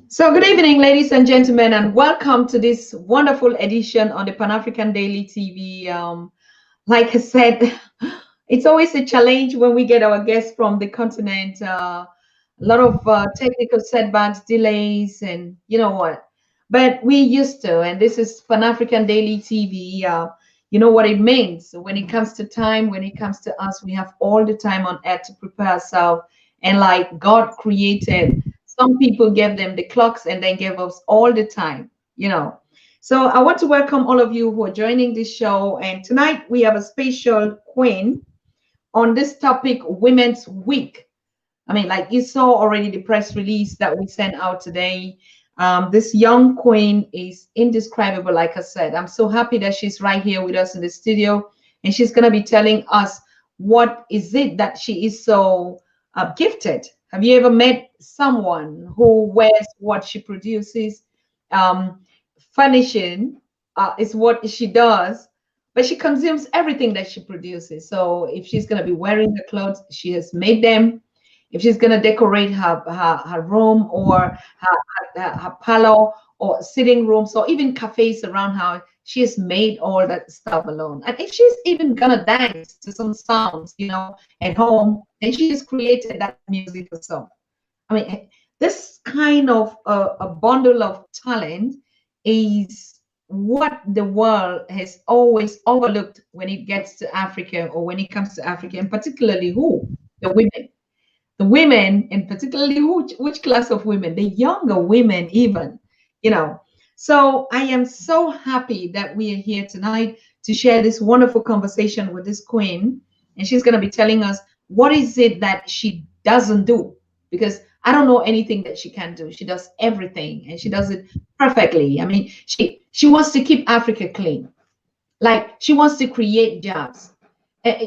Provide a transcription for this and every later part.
So, good evening, ladies and gentlemen, and welcome to this wonderful edition on the Pan African Daily TV. Like I said, it's always a challenge when we get our guests from the continent. A lot of technical setbacks, delays, and you know what. But we used to, and this is Pan African Daily TV. You know what it means when it comes to time, when it comes to us, we have all the time on earth to prepare ourselves. And like God created, some people gave them the clocks and then gave us all the time. So I want to welcome all of you who are joining this show. And tonight we have a special queen on this topic, Women's Week. I mean, like you saw already the press release that we sent out today. This young queen is indescribable, like I said. I'm so happy that she's right here with us in the studio, and she's going to be telling us what is it that she is so gifted. Have you ever met someone who wears what she produces? Um, Furnishing is what she does, but she consumes everything that she produces. So if she's going to be wearing the clothes, she has made them. If she's going to decorate her room or her parlor or sitting rooms or even cafes around her, she has made all that stuff alone. And if she's even going to dance to some sounds, at home, then she has created that music herself. I mean, this kind of a bundle of talent is what the world has always overlooked when it gets to Africa or when it comes to Africa, and particularly who? The women. The women, and particularly which class of women? The younger women, even. So I am so happy that we are here tonight to share this wonderful conversation with this queen, and she's going to be telling us what is it that she doesn't do, because I don't know anything that she can do. She does everything, and she does it perfectly. I mean, she wants to keep Africa clean. Like she wants to create jobs.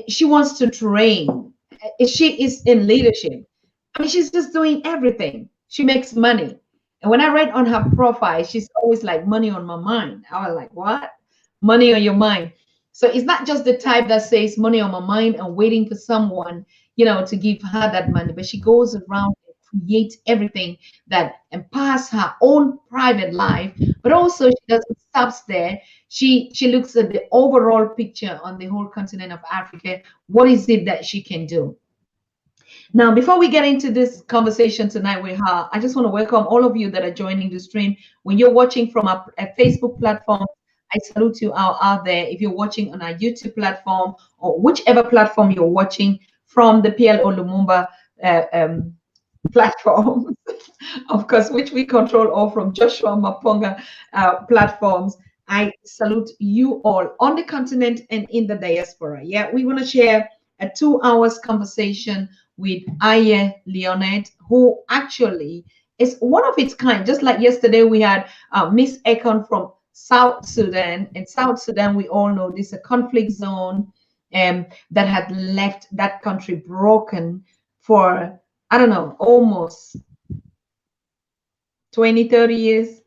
She wants to train. She is in leadership. I mean, she's just doing everything. She makes money. And when I read on her profile, she's always like, money on my mind. I was like, what? Money on your mind. So it's not just the type that says money on my mind and waiting for someone, to give her that money, but she goes around and creates everything that empowers her own private life, but also she doesn't stop there. She looks at the overall picture on the whole continent of Africa. What is it that she can do? Now, before we get into this conversation tonight with her, I just want to welcome all of you that are joining the stream. When you're watching from a Facebook platform, I salute you out there. If you're watching on our YouTube platform or whichever platform you're watching from, the PLO Lumumba platform, of course, which we control, all from Joshua Maponga platforms, I salute you all on the continent and in the diaspora. Yeah, we want to share a 2 hours conversation with Ayeah Leonette, who actually is one of its kind. Just like yesterday, we had Miss Ekon from South Sudan. And South Sudan, we all know this is a conflict zone that had left that country broken for, I don't know, almost 20, 30 years.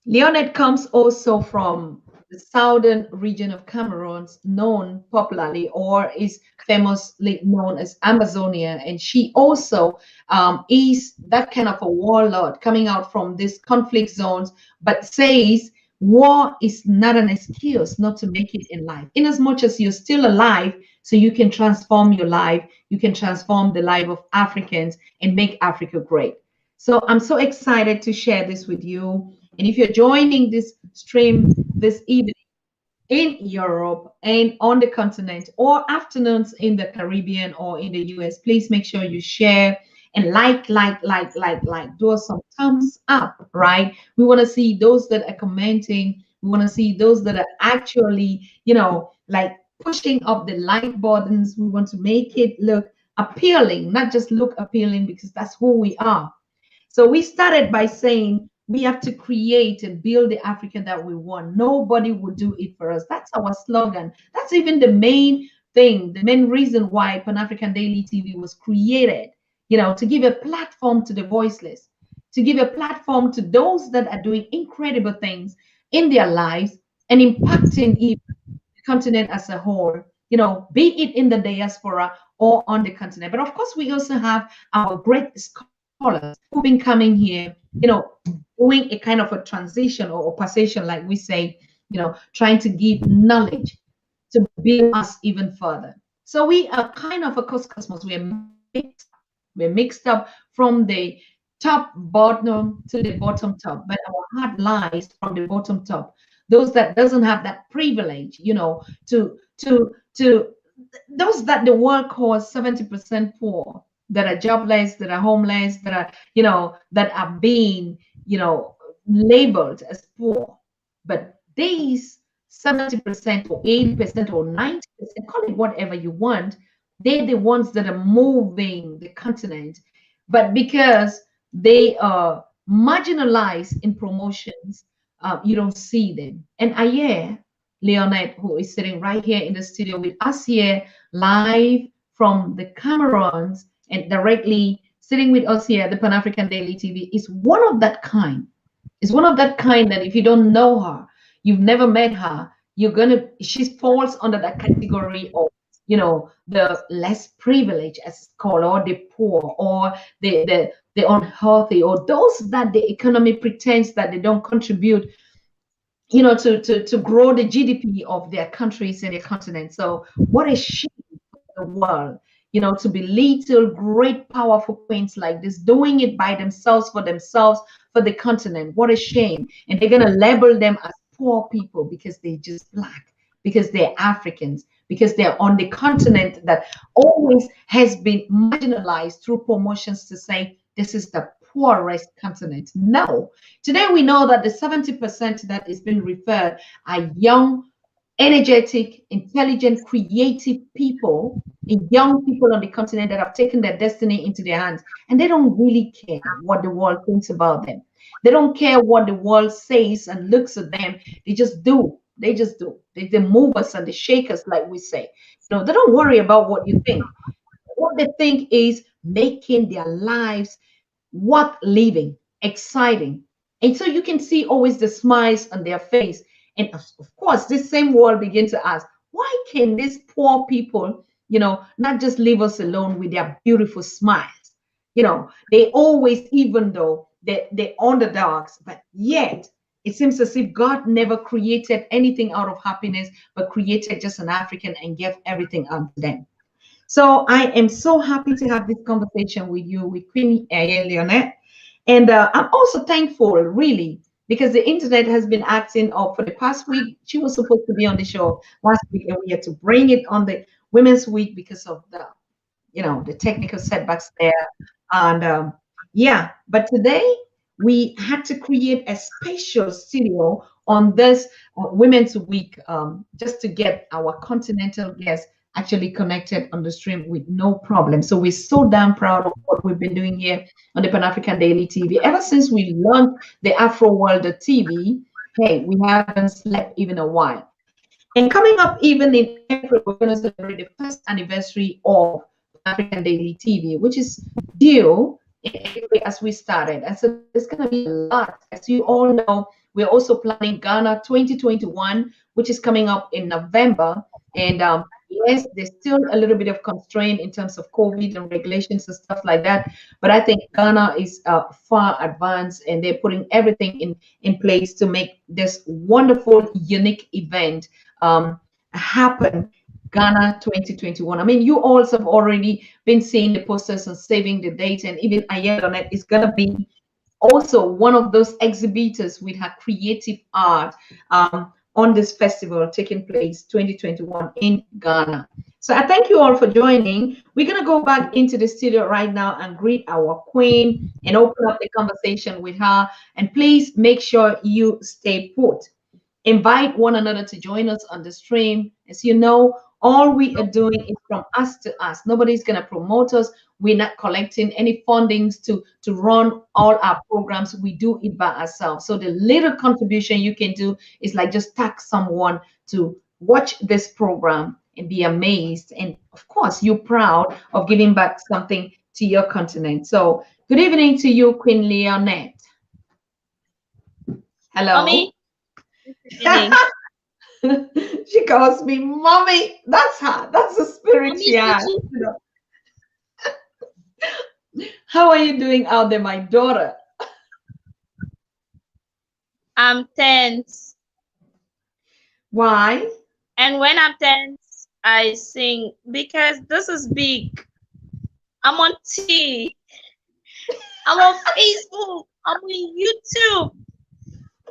Leonette comes also from the southern region of Cameroon, known popularly or is famously known as Amazonia. And she also is that kind of a warlord coming out from these conflict zones, but says war is not an excuse not to make it in life. In as much as you're still alive, so you can transform your life, you can transform the life of Africans and make Africa great. So I'm so excited to share this with you. And if you're joining this stream this evening in Europe and on the continent, or afternoons in the Caribbean or in the US, please make sure you share and like, do some thumbs up, right? We want to see those that are commenting. We want to see those that are actually, like pushing up the like buttons. We want to make it look appealing, not just look appealing, because that's who we are. So we started by saying we have to create and build the Africa that we want. Nobody will do it for us. That's our slogan. That's even the main thing, the main reason why Pan African Daily TV was created, to give a platform to the voiceless, to give a platform to those that are doing incredible things in their lives and impacting even the continent as a whole, be it in the diaspora or on the continent. But of course, we also have our great scholars scholars who've been coming here, you know, doing a kind of a transition or passation, like we say, you know, trying to give knowledge to build us even further. So we are kind of a cosmos. We're mixed up from the top bottom to the bottom top, but our heart lies from the bottom top. Those that doesn't have that privilege, you know, to those that the world calls 70% poor, that are jobless, that are homeless, that are, you know, that are being, you know, labeled as poor. But these 70% or 80% or 90%, call it whatever you want, they're the ones that are moving the continent. But because they are marginalized in promotions, you don't see them. And Ayeah Leonette, who is sitting right here in the studio with us here live from the Camerons and directly sitting with us here at the Pan African Daily TV, is one of that kind. Is one of that kind that if you don't know her, you've never met her, she falls under that category of, you know, the less privileged, as it's called, or the poor, or the unhealthy, or those that the economy pretends that they don't contribute, you know, to grow the GDP of their countries and their continent. So what a shame for the world, you know, to be little great powerful queens like this doing it by themselves for the continent. What a shame. And they're gonna label them as poor people because they're just black, because they're Africans, because they're on the continent that always has been marginalized through promotions to say this is the poorest continent. No, today we know that the 70% that is being referred are young, energetic, intelligent, creative people, and young people on the continent that have taken their destiny into their hands. And they don't really care what the world thinks about them. They don't care what the world says and looks at them. They just do. They just do. They move us and they shake us, like we say. No, they don't worry about what you think. What they think is making their lives worth living, exciting. And so you can see always the smiles on their face. And of course, this same world begin to ask, why can these poor people, you know, not just leave us alone with their beautiful smiles? You know, they always, even though they're underdogs, but yet it seems as if God never created anything out of happiness, but created just an African and gave everything unto them. So I am so happy to have this conversation with you, with Queen Ayeah Leonette. And I'm also thankful, really, because the internet has been acting up for the past week. She was supposed to be on the show last week, and we had to bring it on the Women's Week because of the, you know, the technical setbacks there. And yeah, but today we had to create a special studio on this Women's Week, just to get our continental guests actually connected on the stream with no problem. So we're so damn proud of what we've been doing here on the Pan African Daily TV. Ever since we launched the Afro World TV, hey, we haven't slept even a while. And coming up even in April, we're going to celebrate the first anniversary of African Daily TV, which is due in April as we started. And so there's going to be a lot. As you all know, we're also planning Ghana 2021, which is coming up in November. And yes, there's still a little bit of constraint in terms of COVID and regulations and stuff like that. But I think Ghana is far advanced, and they're putting everything in place to make this wonderful, unique event happen. Ghana 2021. I mean, you all have already been seeing the posters and saving the date, and even Ayeah Leonette is going to be also one of those exhibitors with her creative art on this festival taking place 2021 in Ghana. So I thank you all for joining. We're going to go back into the studio right now and greet our queen and open up the conversation with her. And please make sure you stay put. Invite one another to join us on the stream. As you know, all we are doing is from us to us. Nobody's going to promote us. We're not collecting any fundings to run all our programs. We do it by ourselves. So the little contribution you can do is like just tag someone to watch this program and be amazed. And of course, you're proud of giving back something to your continent. So good evening to you, Queen Leonette. Hello. Mommy. She calls me mommy. That's her. That's the spirit Mommy, she has. How are you doing out there, my daughter? I'm tense. Why? And when I'm tense, I sing because this is big. I'm on T. I'm on Facebook. I'm on YouTube.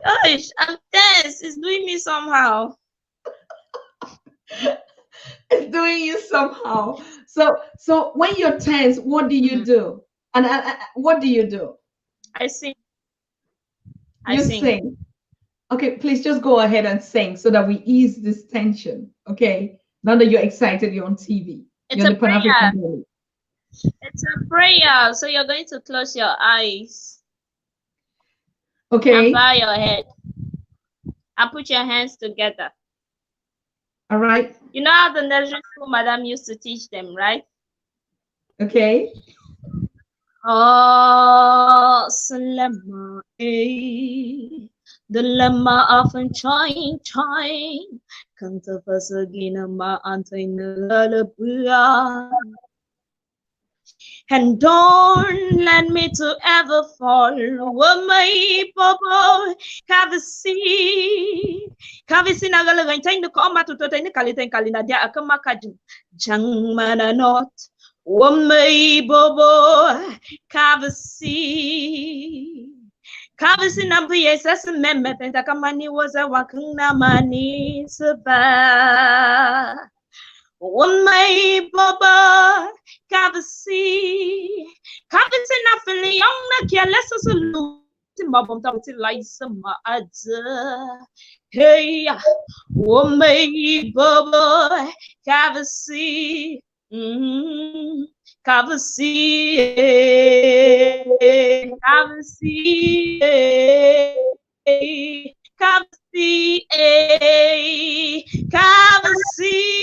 Gosh, I'm tense. It's doing me somehow. It's doing you somehow. So when you're tense, what do you Mhm. do? And what do you do? I sing. I You sing. sing. Okay, please just go ahead and sing so that we ease this tension. Okay. Now that you're excited, you're on TV. It's You're on a the Pan African prayer. Daily. It's a prayer. So you're going to close your eyes and Okay. bow your head and put your hands together. All right. You know how the nursery school madam used to teach them, right? Okay. Oh, Salama, the lemma often chime. Kanta fasagina ma antaina lalabua. And don't let me to ever fall. My popo, Kavisi nagala gain the combat to Totani Kalitan Kalina dia akamakajim. Jang mana not. Wamai bobo, Kavisi. Kavisi number yes, as a member, and Takamani was a wakuna mani saba. Wamai baba kavasi na fili young na kia lesa soluti mabom tamti laisa ma adza hey wamai baba kavasi kavasi kavasi Kavasi,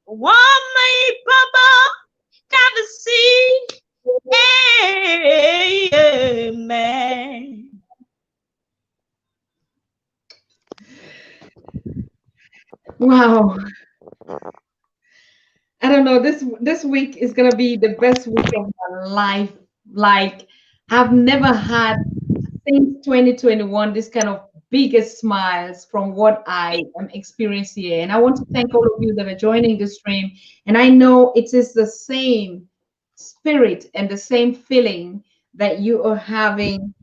Wamai Baba, Kavasi, Amen. Wow. I don't know. This week is gonna be the best week of my life. Like I've never had since 2021 this kind of biggest smiles from what I am experiencing here. And I want to thank all of you that are joining the stream. And I know it is the same spirit and the same feeling that you are having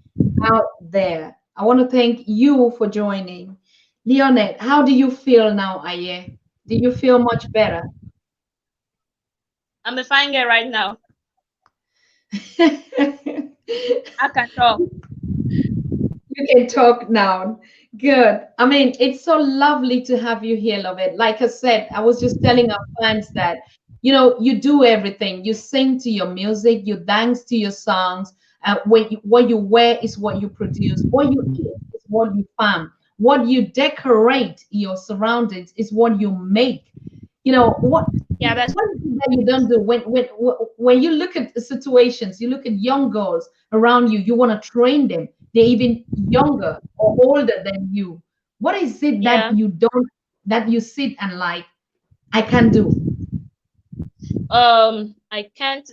out there. I want to thank you for joining. Leonette, how do you feel now, Aye? Do you feel much better? I'm a fine girl right now. You I can talk. can talk now. Good. I mean, it's so lovely to have you here, love it. Like I said, I was just telling our fans that, you do everything. You sing to your music, you dance to your songs. What you wear is what you produce. What you eat is what you farm. What you decorate your surroundings is what you make. Yeah, that's What is it that you don't do when you look at the situations, you look at young girls around you, you want to train them. They're even younger or older than you. What is it that yeah. you don't that you sit and like, I can't do? I can't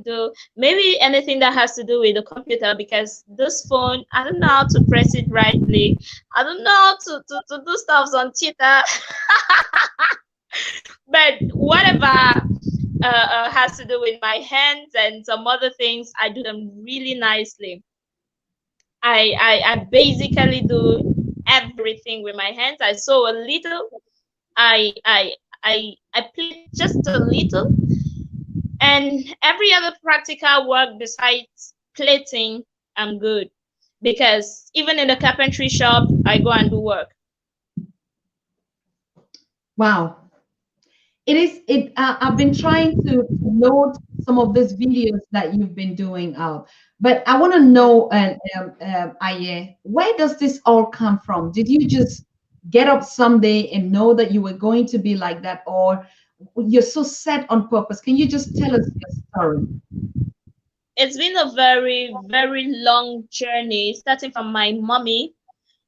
do maybe anything that has to do with the computer because this phone, I don't know how to press it rightly. I don't know how to do stuff on Twitter. But whatever has to do with my hands and some other things, I do them really nicely. I basically do everything with my hands. I sew a little. I I I play just a little, and every other practical work besides plating, I'm good. Because even in the carpentry shop, I go and do work. Wow. I've been trying to load some of these videos that you've been doing out, but I want to know, Aye, where does this all come from? Did you just get up someday and know that you were going to be like that, or you're so set on purpose? Can you just tell us your story? It's been a very, very long journey, starting from my mommy.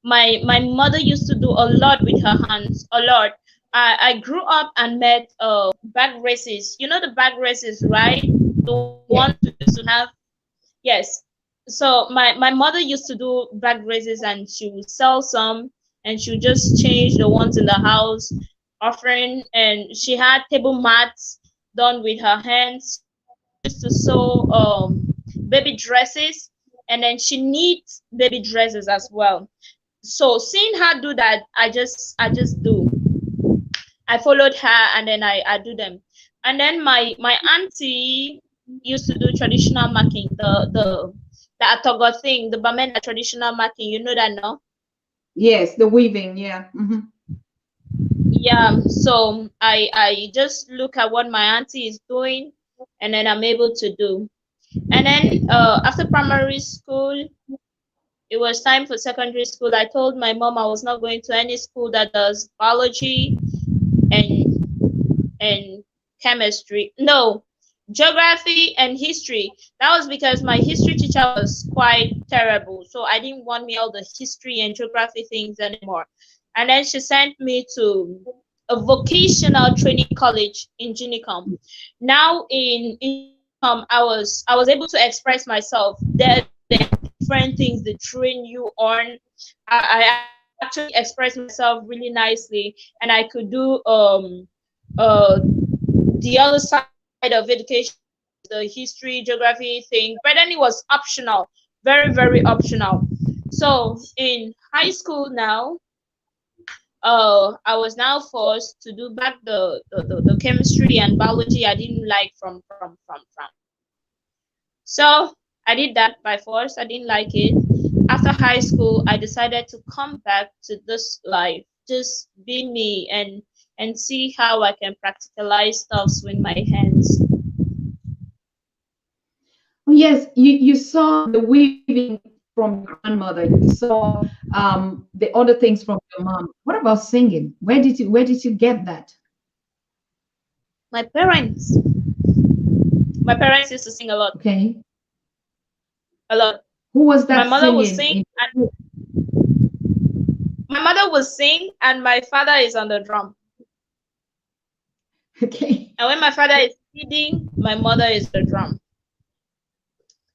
My mother used to do a lot with her hands, a lot. I grew up and met bag races. You know the bag races, right? The Yeah. ones we used to have. Yes. So my mother used to do bag races, and she would sell some, and she would just change the ones in the house, offering. And she had table mats done with her hands. She used to sew baby dresses, and then she knits baby dresses as well. So seeing her do that, I just do. I followed her, and then I do them. And then my auntie used to do traditional marking, the atogo thing, the Bamenda traditional marking. You know that, no? Yes, the weaving. Yeah. Hmm. Yeah. So I just look at what my auntie is doing, and then I'm able to do. And then after primary school, it was time for secondary school. I told my mom I was not going to any school that does biology and and chemistry. No, geography and history. That was because my history teacher was quite terrible. So I didn't want me all the history and geography things anymore. And then she sent me to a vocational training college in Unicom. Now in Unicom, I was able to express myself. There are different things they train you on. I actually expressed myself really nicely, and I could do the other side of education, the history, geography thing, but then it was optional, very, very optional. So in high school now, I was now forced to do back the chemistry and biology I didn't like from. So I did that by force. I didn't like it. After high school, I decided to come back to this life, just be me and see how I can practicalize stuffs with my hands. Oh, yes, you saw the weaving from your grandmother. You saw the other things from your mom. What about singing? Where did you get that? My parents, my parents used to sing a lot, Okay. a lot. Who was My that mother will singing sing, in? and my mother will sing, and my father is on the drum. Okay. And when my father is feeding, my mother is the drum.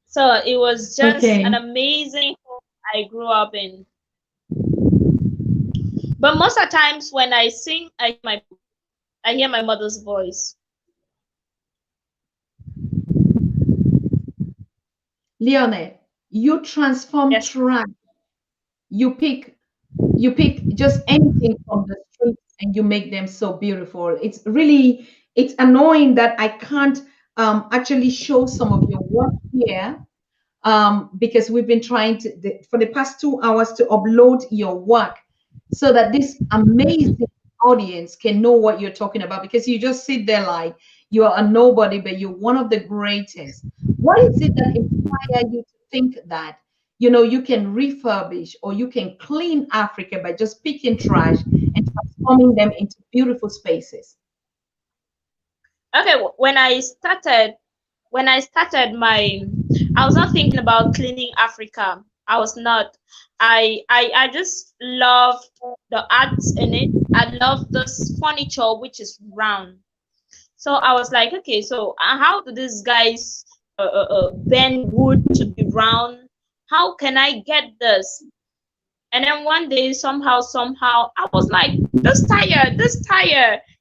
So it was just an Okay. amazing home I grew up in. But most of the times when I sing, I hear my mother's voice. Leonette, you transform Yes. trash. You pick you pick just anything from the streets and you make them so beautiful. It's annoying that I can't actually show some of your work here because we've been trying for the past 2 hours to upload your work so that this amazing audience can know what you're talking about, because you just sit there like you're a nobody, but you're one of the greatest. What is it that inspired you to think that, you can refurbish or you can clean Africa by just picking trash and transforming them into beautiful spaces? Okay, when I started I was not thinking about cleaning Africa. I was not. I just loved the arts in it. I love this furniture which is round. So I was like, okay, so how do these guys bend wood to be round? How can I get this? And then one day, somehow, I was like, this tire.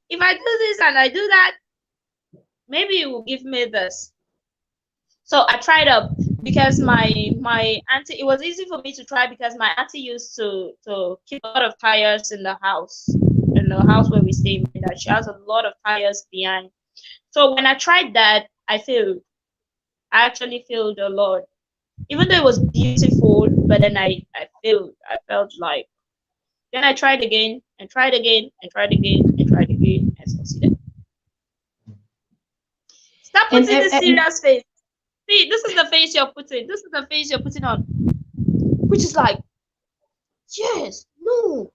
If I do this and I do that, maybe it will give me this. So I tried up because my auntie. It was easy for me to try because my auntie used to keep a lot of tires in the house where we stay. That she has a lot of tires behind. So when I tried that, I failed. I actually failed a lot. Even though it was beautiful, but then I failed. I felt like. Then I tried again and tried again and tried again and tried again and succeeded. Stop And, putting and, this and serious face. See, this is the face you're putting. This is the face you're putting on. Which is like, yes, no.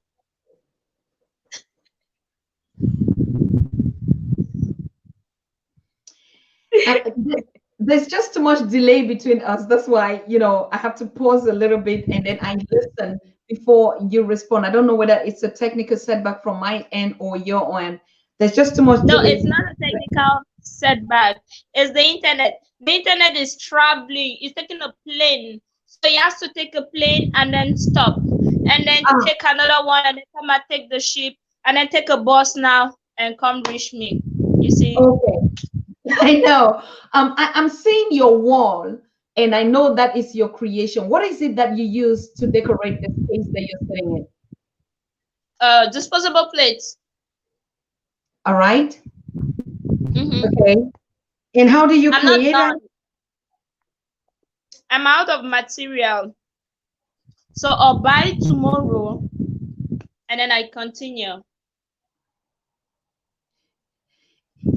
there's just too much delay between us. That's why, I have to pause a little bit and then I listen before you respond. I don't know whether it's a technical setback from my end or your end. There's just too much No, delay. it's not a technical setback. It's the internet. The internet is traveling. It's taking a plane. So he has to take a plane and then stop. And then take another one and then come and take the ship. And then take a bus now and come reach me. You see? Okay. I know. I'm seeing your wall, and I know that is your creation. What is it that you use to decorate the space that you're sitting in? Disposable plates. All right. Mm-hmm. Okay. And how do you I'm not create that? done. I'm out of material. So I'll buy tomorrow and then I continue.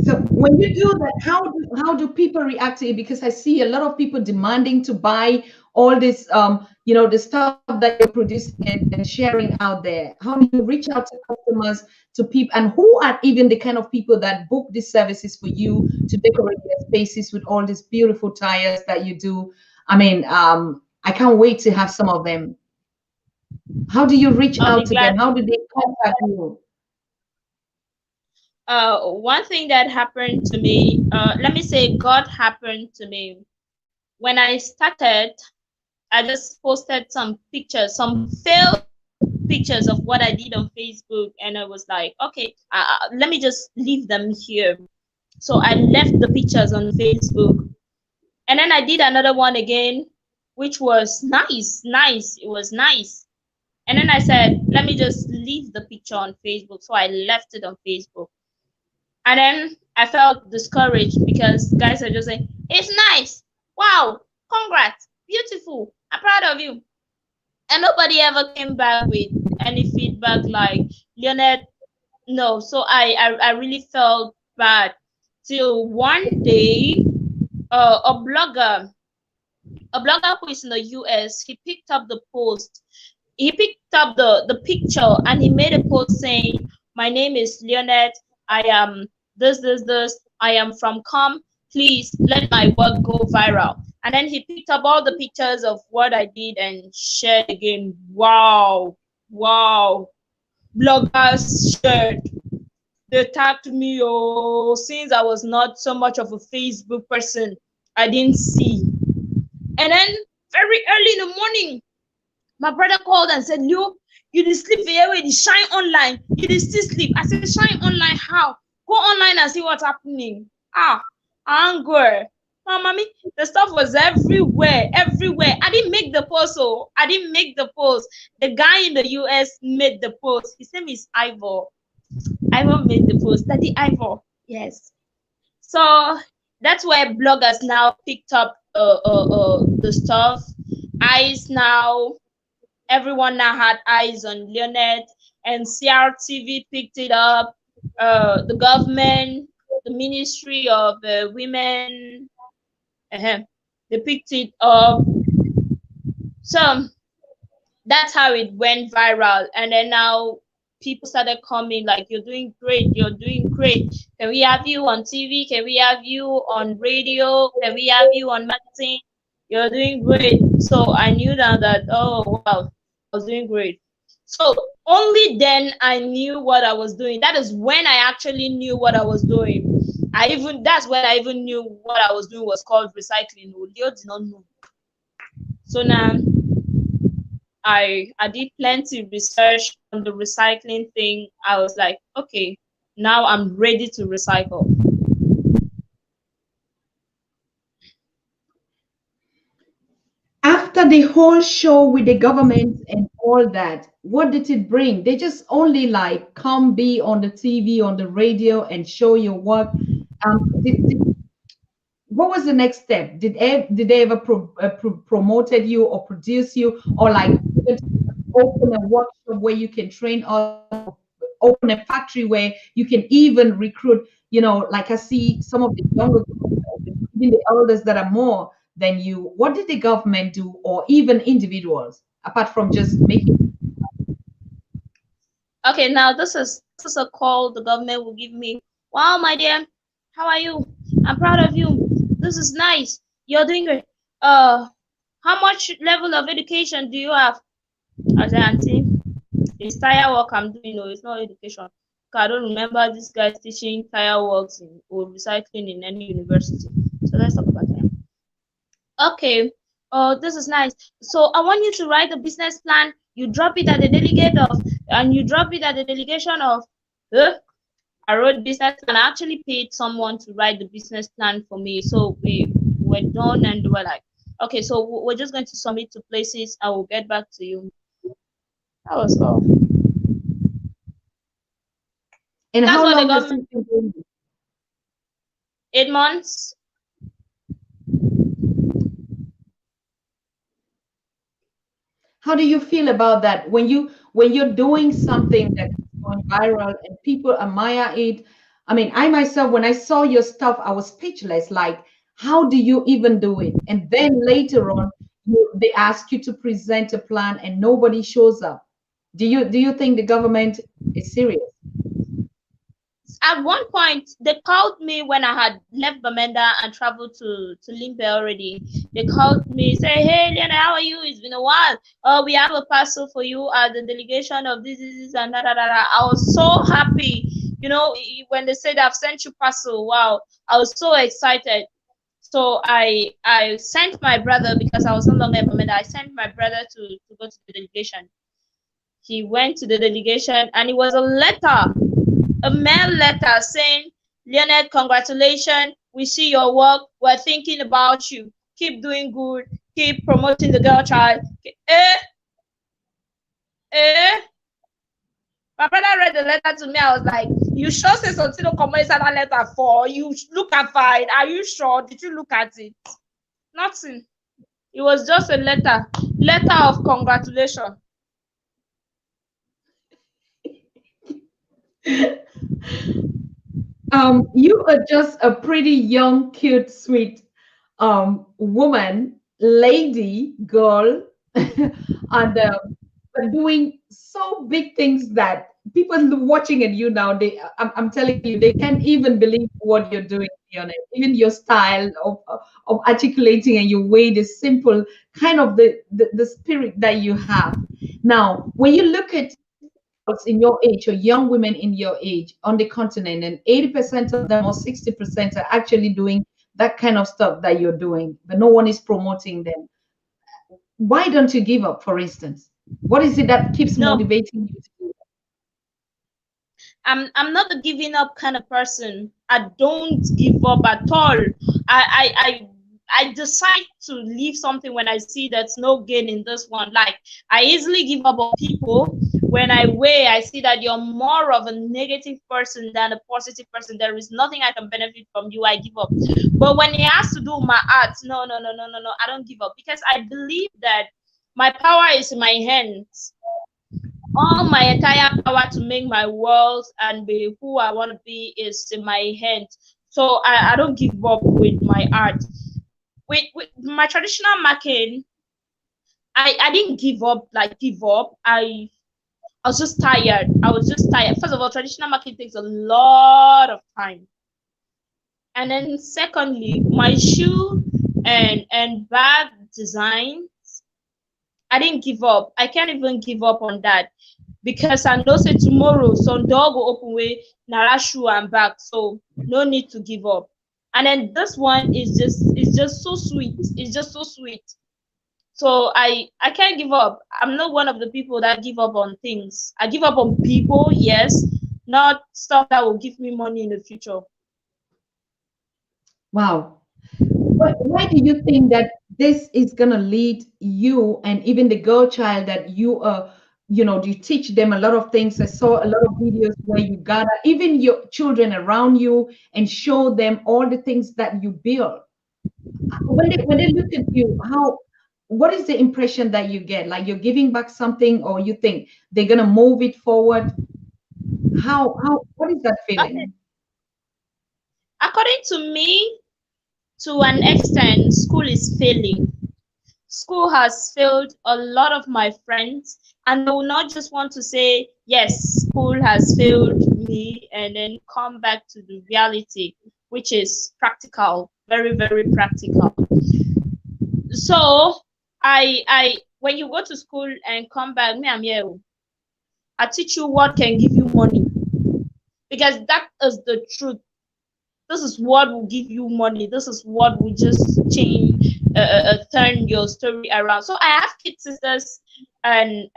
So when you do that, how do people react to it? Because I see a lot of people demanding to buy all this, the stuff that you're producing and sharing out there. How do you reach out to customers, to people, and who are even the kind of people that book these services for you to decorate their spaces with all these beautiful tires that you do? I mean, I can't wait to have some of them. How do you reach I'll out be to them? glad. How do they contact you? One thing that happened to me, let me say God happened to me. When I started, I just posted some pictures, some failed pictures of what I did on Facebook, and I was like, okay, let me just leave them here. So I left the pictures on Facebook, and then I did another one again, which was nice, nice. It was nice. And then I said, let me just leave the picture on Facebook. So I left it on Facebook. And then I felt discouraged because guys are just saying, it's nice. Wow. Congrats. Beautiful. I'm proud of you. And nobody ever came back with any feedback like, Leonette, no. So I really felt bad till one day, a blogger who is in the US, he picked up the post. He picked up the picture and he made a post saying, my name is Leonette. I am this. I am from Com. Please let my work go viral. And then he picked up all the pictures of what I did and shared again. Wow. Wow. Bloggers shared. They tagged me, oh, since I was not so much of a Facebook person, I didn't see. And then very early in the morning, my brother called and said, Leo, you did sleep here, you shine online. You did still sleep. I said, shine online how? Go online and see what's happening. Anger. Oh, mommy, the stuff was everywhere, everywhere. I didn't make the post, so I didn't make the post. The guy in the US made the post. His name is Ivor. Ivor made the post. Daddy Ivor. Yes. So that's where bloggers now picked up the stuff. Eyes now, everyone now had eyes on Leonette, and CRTV picked it up. The government, the Ministry of Women, they picked it up. So that's how it went viral. And then now people started coming like, you're doing great, you're doing great. Can we have you on TV? Can we have you on radio? Can we have you on magazine? You're doing great. So I knew that, oh wow, I was doing great. So only then I knew what I was doing. That is when I actually knew what I was doing. That's when I even knew what I was doing was called recycling. Leo did not know. So now I did plenty of research on the recycling thing. I was like, okay, now I'm ready to recycle. After the whole show with the government and all that, what did it bring? They just only like come be on the TV, on the radio, and show your work. What was the next step? Did they ever promoted you or produce you, or like open a workshop where you can train others, open a factory where you can even recruit? Like I see some of the younger, even the elders that are more than you. What did the government do, or even individuals, apart from just making? Okay, now this is a call the government will give me. Wow, my dear, how are you? I'm proud of you. This is nice. You're doing great. How much level of education do you have? I said, Auntie, it's tire work I'm doing, no, it's not education. I don't remember this guy teaching tire works or recycling in any university. So let's talk about that. Okay. Oh, this is nice. So I want you to write a business plan. You drop it at the delegate of, and you drop it at the delegation of. I wrote business plan. I actually paid someone to write the business plan for me. So we were done and we were like, okay, so we're just going to submit to places. I will get back to you. That was all. And That's how what the long has government. it been doing this? 8 months. How do you feel about that when you're doing something that's going viral and people admire it? I mean, I myself, when I saw your stuff, I was speechless. Like, how do you even do it? And then later on, they ask you to present a plan and nobody shows up. Do you think the government is serious? At one point, they called me when I had left Bamenda and traveled to Limbe already. They called me, say, "Hey, Liana, how are you? It's been a while. Oh, we have a parcel for you at the delegation of this and that, that, that." I was so happy. You know, when they said I've sent you parcel, wow, I was so excited. So I sent my brother because I was no longer in Bamenda. I sent my brother to go to the delegation. He went to the delegation and it was a mail letter saying, "Leonette, congratulations. We see your work. We're thinking about you. Keep doing good. Keep promoting the girl child." Eh, eh. My brother read the letter to me. I was like, "You sure say something to come inside that letter for? You look at fine. Are you sure? Did you look at it?" Nothing. It was just a letter of congratulation. You are just a pretty young, cute, sweet woman, lady, girl, and but doing so big things that people watching at you now, I'm telling you, they can't even believe what you're doing. On it. Even your style of articulating and your way, the simple kind of the spirit that you have. Now, when you look at girls in your age or young women in your age on the continent, and 80% of them or 60% are actually doing that kind of stuff that you're doing, but no one is promoting them. Why don't you give up, for instance? What is it that keeps No, motivating you to do I'm not a giving up kind of person. I don't give up at all. I decide to leave something when I see there's no gain in this one. Like I easily give up on people when I see that you're more of a negative person than a positive person. There is nothing I can benefit from you. I give up. But when it has to do with my art, no, no, no, no, no, no. I don't give up because I believe that my power is in my hands. All my entire power to make my world and be who I want to be is in my hands. So I don't give up with my art. With my traditional marking, I didn't give up like give up. I was just tired. I was just tired. First of all, traditional marketing takes a lot of time. And then secondly, my shoe and bag design, I didn't give up. I can't even give up on that because I know say tomorrow some door will open way Nara shoe and back. So no need to give up. And then this one is just so sweet. It's just so sweet. So I can't give up. I'm not one of the people that give up on things. I give up on people, yes, not stuff that will give me money in the future. Wow. Why do you think that this is going to lead you and even the girl child that you you teach them a lot of things? I saw a lot of videos where you gather even your children around you and show them all the things that you build. When they look at you, what is the impression that you get? Like you're giving back something, or you think they're gonna move it forward? What is that Okay. feeling? According to me, to an extent, school is failing. School has failed a lot of my friends, and they will not just want to say, yes, school has failed me, and then come back to the reality, which is practical, very, very practical. So, when you go to school and come back, me, I'm here. I teach you what can give you money because that is the truth. This is what will give you money. This is what will just change, turn your story around. So I have kid sisters and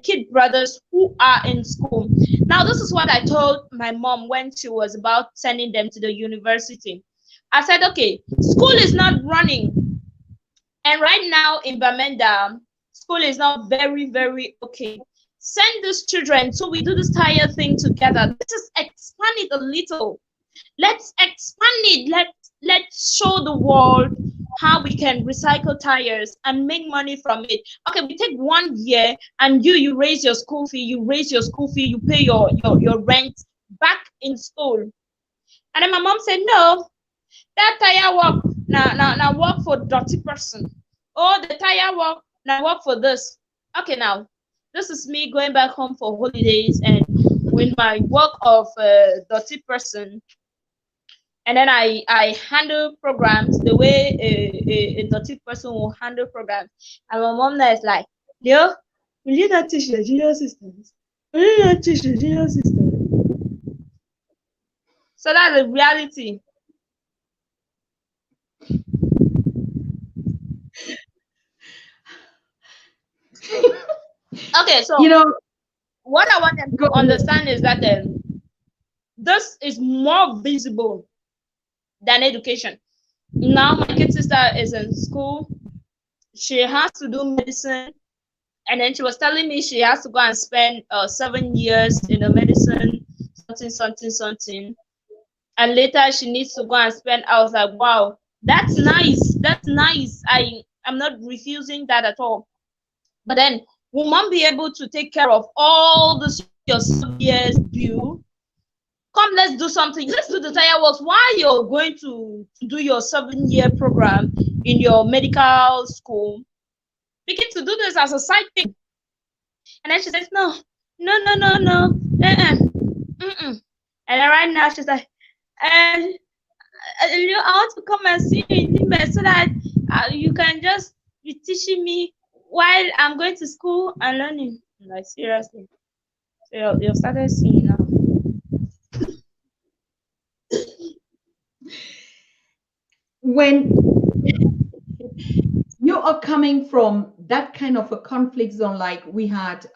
kid brothers who are in school. Now, this is what I told my mom when she was about sending them to the university. I said, okay, school is not running. And right now in Bamenda, school is not very, very okay. Send these children so we do this entire thing together. Let's just expand it a little. Let's expand it. Let's show the world how we can recycle tires and make money from it. Okay, we take 1 year and you raise your school fee, you pay your rent back in school. And then my mom said, no, that tire work now work for dirty person. Oh, the tire work now work for this. Okay, now this is me going back home for holidays and with my work of dirty person. And then I handle programs the way a dirty person will handle programs. And my mom now is like, Leo, will you not teach the junior sisters? Will you not teach the junior sisters? So that's the reality. Okay, so what I want them to understand is that this is more visible than education. Now my kid sister is in school. She has to do medicine, and then she was telling me she has to go and spend 7 years in the medicine, something, and later she needs to go and spend. I was like, wow, that's nice. I'm not refusing that at all. But then, will mom be able to take care of all this your 7 years due? Come, let's do something. Let's do the tire works while you're going to do your 7-year program in your medical school. Begin to do this as a side thing. And then she says, no. And then right now she's like, I want to come and see you in Limbe so that you can just be teaching me while I'm going to school and learning. Like, seriously. So you started seeing now. When you are coming from that kind of a conflict zone, like we had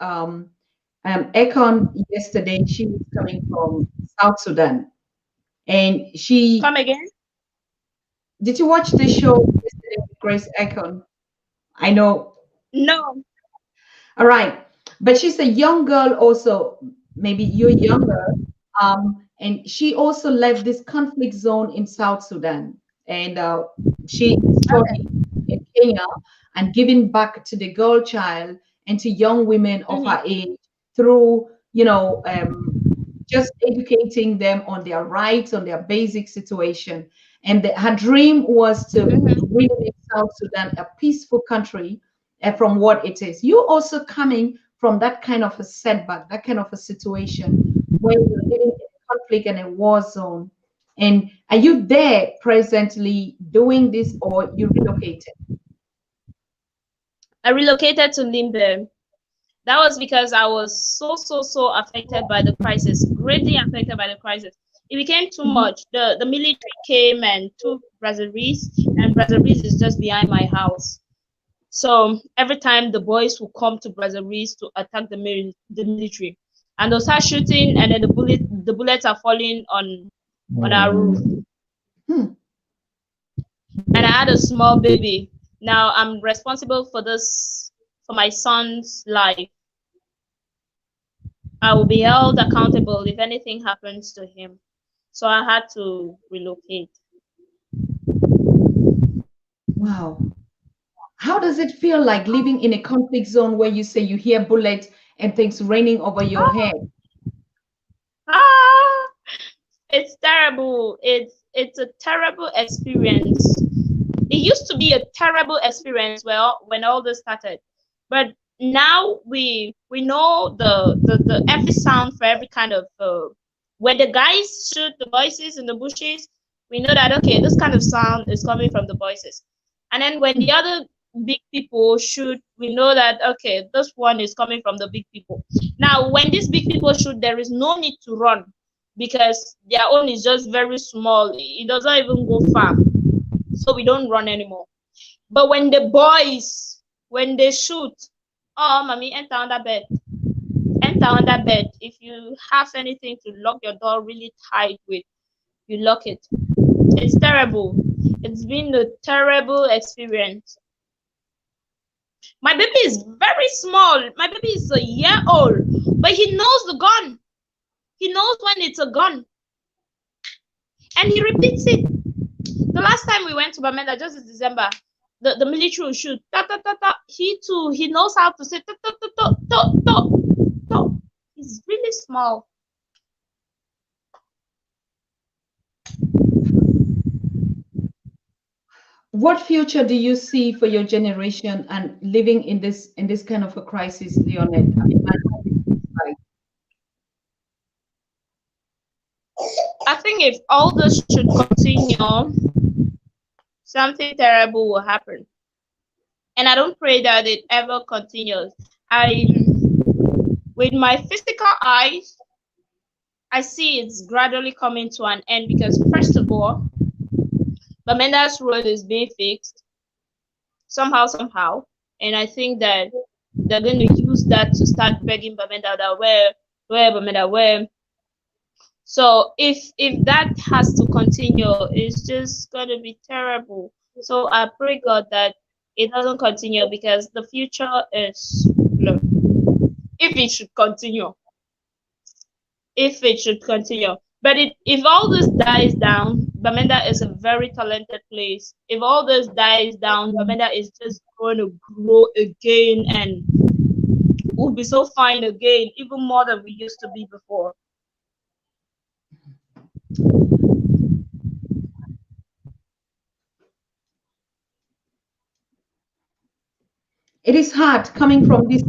Ekon yesterday, she was coming from South Sudan, and she come again. Did you watch the show yesterday with Grace Ekon? I know. No. All right, but she's a young girl also. Maybe you're younger, and she also left this conflict zone in South Sudan, and she studied in Kenya and giving back to the girl child and to young women of her age through, just educating them on their rights, on their basic situation. And her dream was to really make South Sudan a peaceful country from what it is. You also coming from that kind of a setback, that kind of a situation where you're living in a conflict and a war zone. And are you there presently doing this, or you relocated? I relocated to Limbe. That was because I was so affected by the crisis, greatly affected by the crisis. It became too much. The military came and took Brazzaville, and Brazzaville is just behind my house. So every time the boys will come to Brazzaville to attack the military, and they'll start shooting, and then the bullets are falling on our roof. And I had a small baby. Now I'm responsible for this, for my son's life. I will be held accountable if anything happens to him. So I had to relocate. Wow. How does it feel like living in a conflict zone where you say you hear bullets and things raining over your head? It's terrible. It's a terrible experience. It used to be a terrible experience when all this started, but now we know the every sound for every kind of when the guys shoot the voices in the bushes, we know that okay, this kind of sound is coming from the voices. And then when the other big people shoot, we know that okay, this one is coming from the big people. Now when these big people shoot, there is no need to run. because their own is just very small. It doesn't even go far. So we don't run anymore. But when the boys, when they shoot, oh, mommy, enter under bed. Enter under bed. If you have anything to lock your door really tight with, you lock it. It's terrible. It's been a terrible experience. My baby is very small. My baby is a year old, but he knows the gun. He knows when it's a gun. And he repeats it. The last time we went to Bamenda, just in December, the military will shoot. Ta, ta, ta, ta. He too, he knows how to say ta, ta, ta, ta, ta, ta, ta. He's really small. What future do you see for your generation and living in this kind of a crisis, Leonette? I mean, like, I think if all this should continue, something terrible will happen. And I don't pray that it ever continues. With my physical eyes, I see it's gradually coming to an end because, first of all, Bamenda's road is being fixed somehow. And I think that they're going to use that to start begging Bamenda that where Bamenda, where. So if that has to continue, it's just going to be terrible. So I pray God that it doesn't continue because the future is low. If it should continue. But if all this dies down, Bamenda is a very talented place. If all this dies down, Bamenda is just going to grow again and we'll be so fine again, even more than we used to be before. it is hard coming from this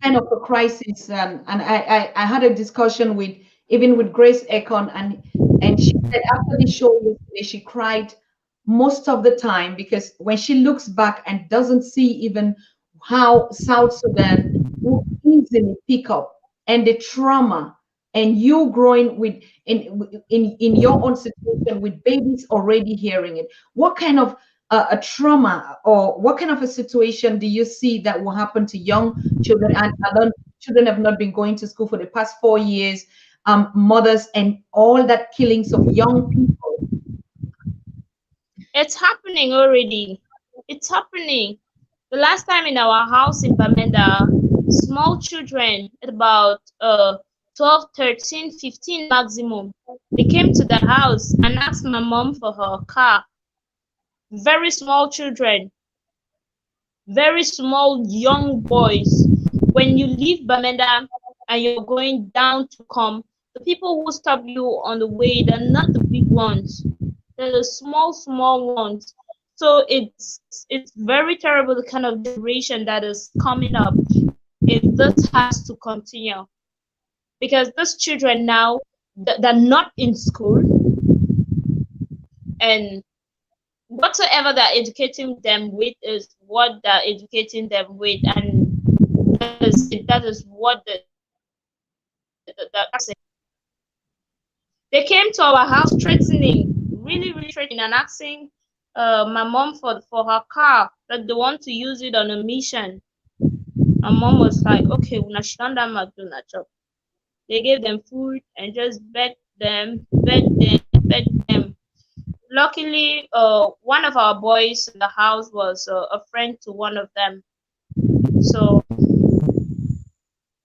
kind of a crisis, and I had a discussion with even with Grace Econ, and she said after the show yesterday she cried most of the time because when she looks back and doesn't see even how South Sudan will easily pick up and the trauma and you growing with in your own situation with babies already hearing it, what kind of a trauma or what kind of a situation do you see that will happen to young children and adult children have not been going to school for the past 4 years, mothers and all that killings of young people? It's happening already. It's happening. The last time in our house in Bamenda, small children, about 12, 13, 15 maximum, they came to the house and asked my mom for her car. Very small children, very small young boys. When you leave Bamenda and you're going down to come, the people who stop you on the way, they're not the big ones. They're the small ones. So it's very terrible the kind of generation that is coming up if this has to continue. Because these children now, they're not in school, and whatsoever they're educating them with is what they're educating them with, and that is what they came to our house threatening, really threatening, and asking my mom for her car, that they want to use it on a mission. My mom was like, okay, they gave them food and just begged them. Luckily, one of our boys in the house was a friend to one of them, so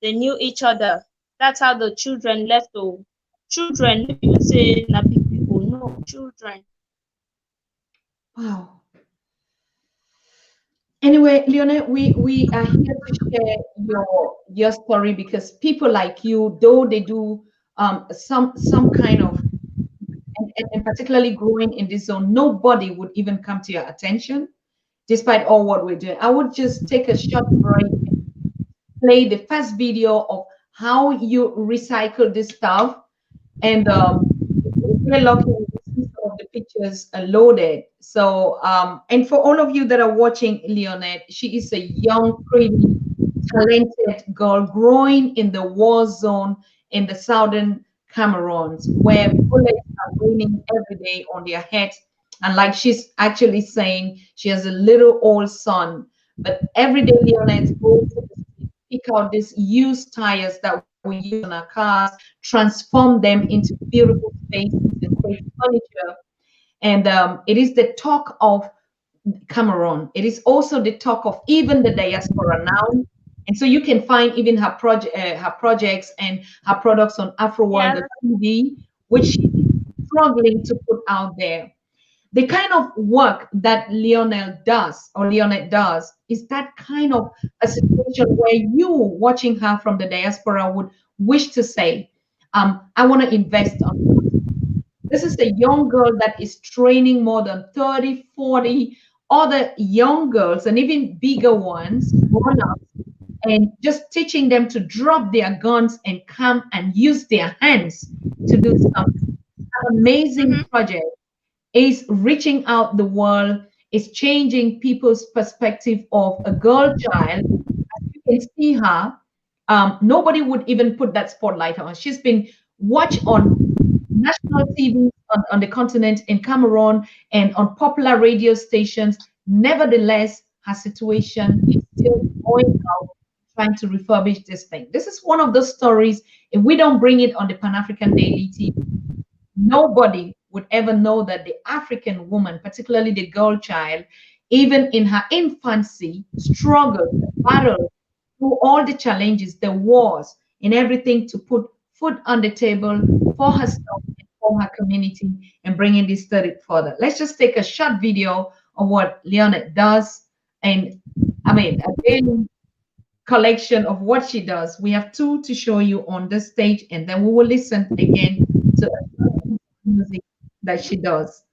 they knew each other. That's how the children left. Oh, children, you say na big people, no children. Wow. Anyway, Leonette, we are here to share your story because people like you, though they do some kind of and particularly growing in this zone, nobody would even come to your attention, despite all what we're doing. I would just take a short break, play the first video of how you recycle this stuff, and if we're lucky, we see some of the pictures loaded. So, and for all of you that are watching Leonette, she is a young, pretty, talented girl growing in the war zone in the southern Cameroons, where bullets are raining every day on their heads. And like she's actually saying, she has a little old son, but every day Leonette goes to the street, pick out these used tires that we use on our cars, transform them into beautiful spaces and create furniture. And it is the talk of Cameroon. It is also the talk of even the diaspora now. And so you can find even her projects and her products on Afro World Yeah. TV, which she is struggling to put out there. The kind of work that Leonette does, is that kind of a situation where you watching her from the diaspora would wish to say, I want to invest on. This is a young girl that is training more than 30, 40 other young girls and even bigger ones, grown up, and just teaching them to drop their guns and come and use their hands to do something. An amazing Mm-hmm. project is reaching out the world, is changing people's perspective of a girl child. As you can see her, nobody would even put that spotlight on. She's been watched on national TV on the continent in Cameroon and on popular radio stations. Nevertheless, her situation is still going out, trying to refurbish this thing. This is one of those stories. If we don't bring it on the Pan African Daily TV, nobody would ever know that the African woman, particularly the girl child, even in her infancy, struggled, battled through all the challenges, the wars, and everything to put food on the table for herself and for her community and bringing this study further. Let's just take a short video of what Leonette does. And I mean, again, collection of what she does. We have two to show you on this stage, and then we will listen again to music that she does.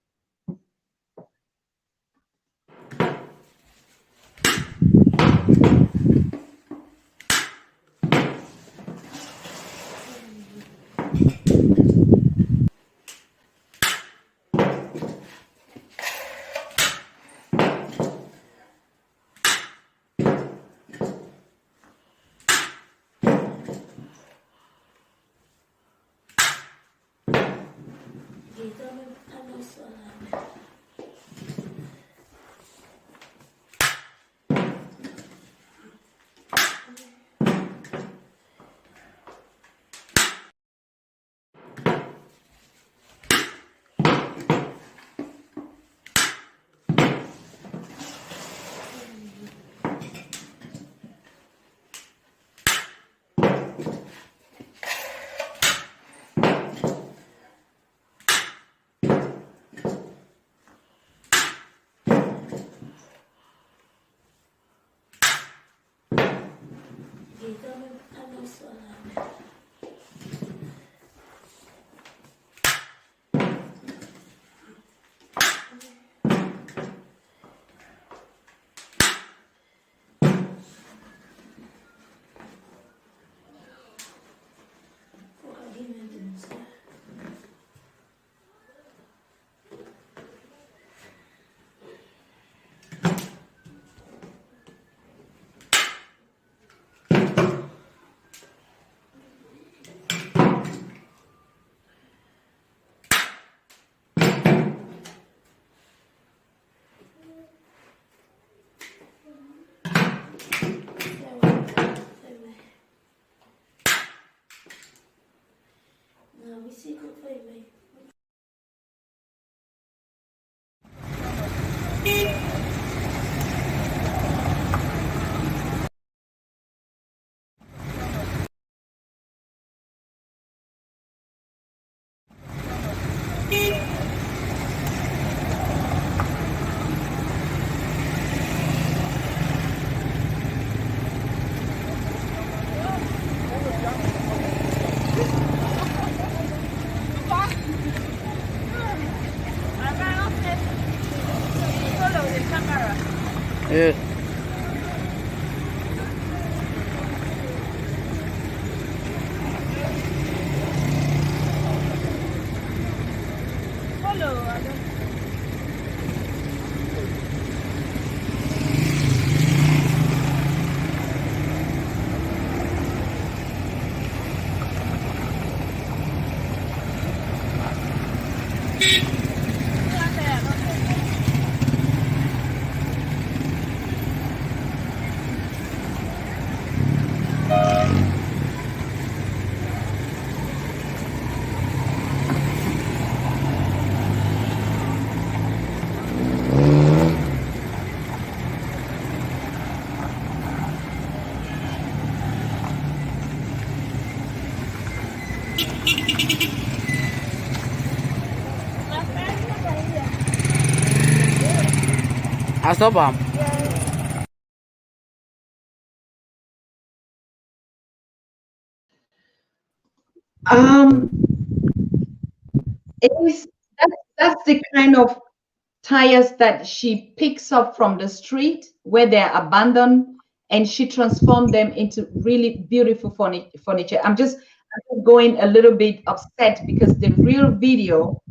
Yeah. Stop am. Um, it is that's the kind of tires that she picks up from the street where they're abandoned, and she transformed them into really beautiful furniture. I'm just going a little bit upset because the real video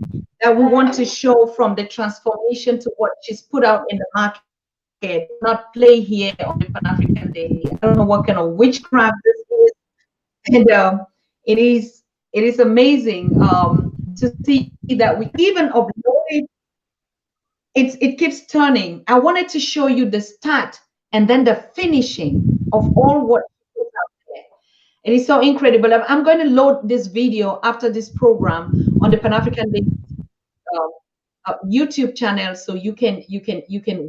that we want to show from the transformation to what she's put out in the market not play here on the Pan African Daily. I don't know what kind of witchcraft this is, and it is it is amazing to see that we even uploaded it keeps turning. I wanted to show you the start and then the finishing of all what she put out there. It is so incredible. I'm going to load this video after this program on the Pan African Day YouTube channel so you can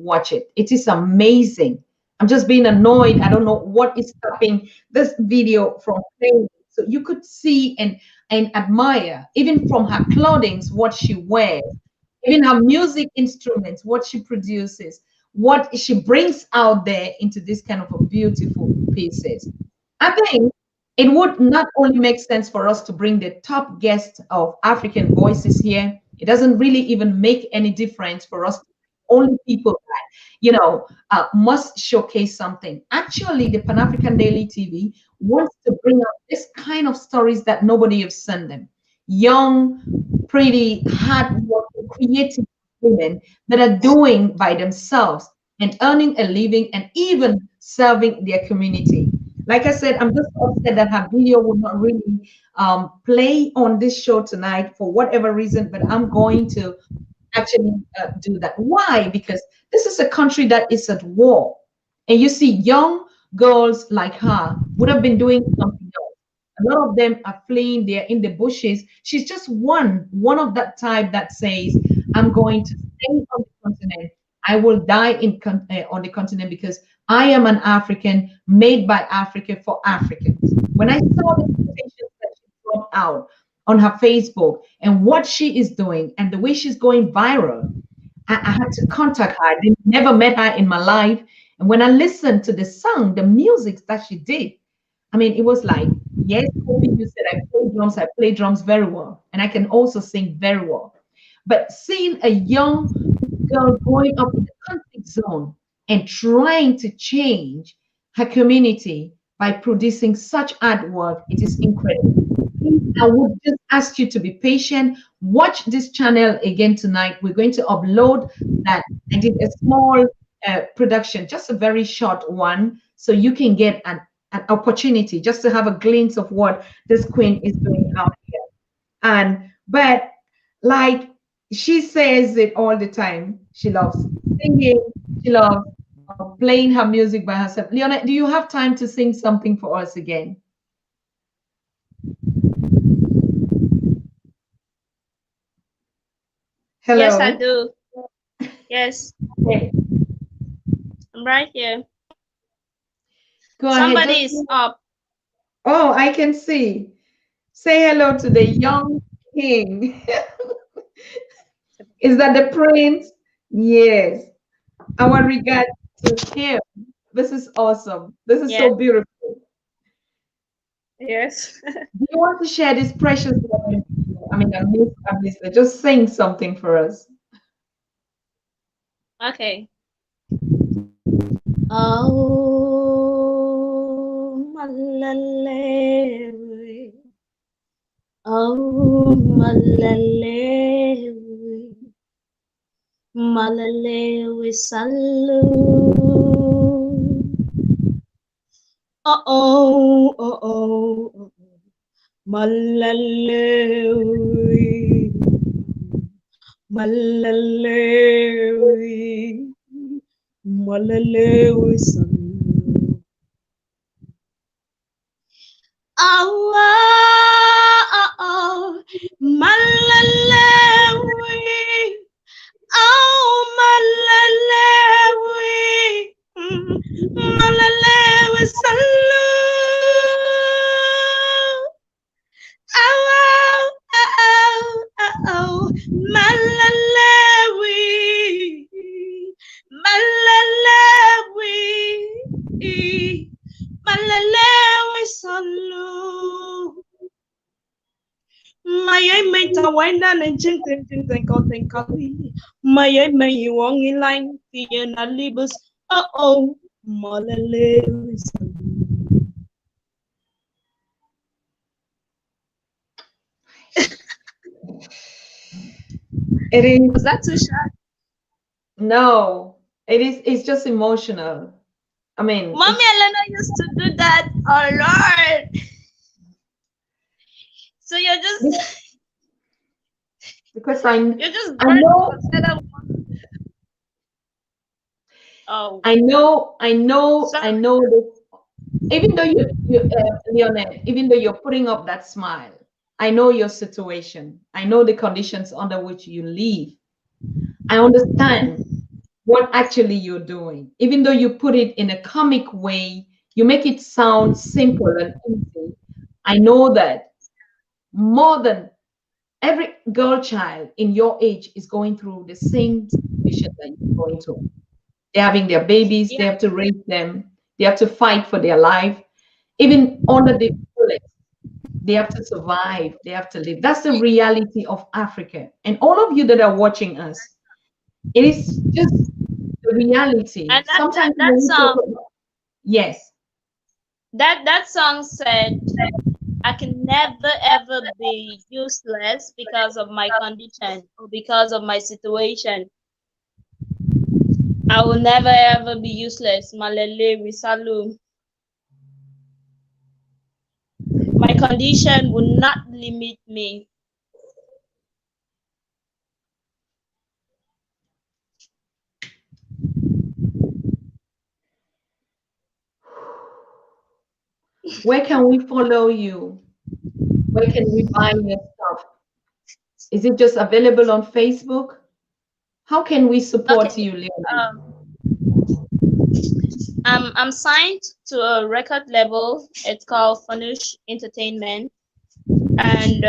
watch it. It is amazing. I'm just being annoyed. I don't know what is stopping this video from playing. So you could see and admire even from her clothing what she wears, even her music instruments, what she produces, what she brings out there into this kind of a beautiful pieces. I think it would not only make sense for us to bring the top guests of African voices here. It doesn't really even make any difference for us. Only people that must showcase something. Actually, the Pan African Daily TV wants to bring up this kind of stories that nobody has sent them. Young, pretty, hardworking, creative women that are doing by themselves and earning a living and even serving their community. Like I said, I'm just upset that her video will not really play on this show tonight for whatever reason, but I'm going to actually do that. Why? Because this is a country that is at war. And you see, young girls like her would have been doing something else. A lot of them are fleeing, they're in the bushes. She's just one of that type that says, I'm going to stay on the continent. I will die on the continent because I am an African made by Africa for Africans. When I saw the quotations that she brought out on her Facebook and what she is doing and the way she's going viral, I had to contact her. I never met her in my life. And when I listened to the song, the music that she did, I mean, it was like, yes, Kobe, you said I play drums very well, and I can also sing very well. But seeing a young girl growing up in the conflict zone and trying to change her community by producing such artwork, it is incredible. I would just ask you to be patient. Watch this channel again tonight. We're going to upload that. I did a small production, just a very short one, so you can get an opportunity just to have a glimpse of what this queen is doing out here. But like she says it all the time, she loves singing, she loves playing her music by herself. Leonette, do you have time to sing something for us again? Hello. Yes, I do. Yes. Okay. I'm right here. Go Somebody ahead. is up. Oh, I can see. Say hello to the young king. Is that the prince? Yes. Our regards to him. This is awesome. This is so beautiful. Yes. Do you want to share this precious moment? I mean, just sing something for us. Okay. Oh, malale. Oh, malale. Malale we salute. Oh, oh, oh. Malale we. Malale we. Malale we salute. Oh, oh, oh, Malalewi. Oh, Malalewi. Malalewi salute. Oh, oh, oh, oh, Malalewi. Mày mày tao quay na nên chân chân chân chân có tên có lý. Mày you only line fear na libus. Oh, malale. It is. Was that too shy? No, it is. It's just emotional. I mean, Mommy Elena used to do that a lot. So you're just because you're just I burning know instead of oh I know I sorry. know this. Even though Leonette, even though you're putting up that smile, I know your situation. I know the conditions under which you live. I understand what actually you're doing. Even though you put it in a comic way, you make it sound simple and easy. I know that more than every girl child in your age is going through the same situation that you're going through. They're having their babies, they Yeah. have to raise them, they have to fight for their life. Even under the bullets, they have to survive, they have to live. That's the reality of Africa. And all of you that are watching us, it is just the reality. And Sometimes that when we talk song about, yes, that song said I can never ever be useless because of my condition or because of my situation. I will never ever be useless. Malele Risalu. My condition will not limit me. where can we follow you? Where can we buy your stuff? Is it just available on Facebook? How can we support Okay. you, Leonie? Um, I'm signed to a record label. It's called Furnish Entertainment, and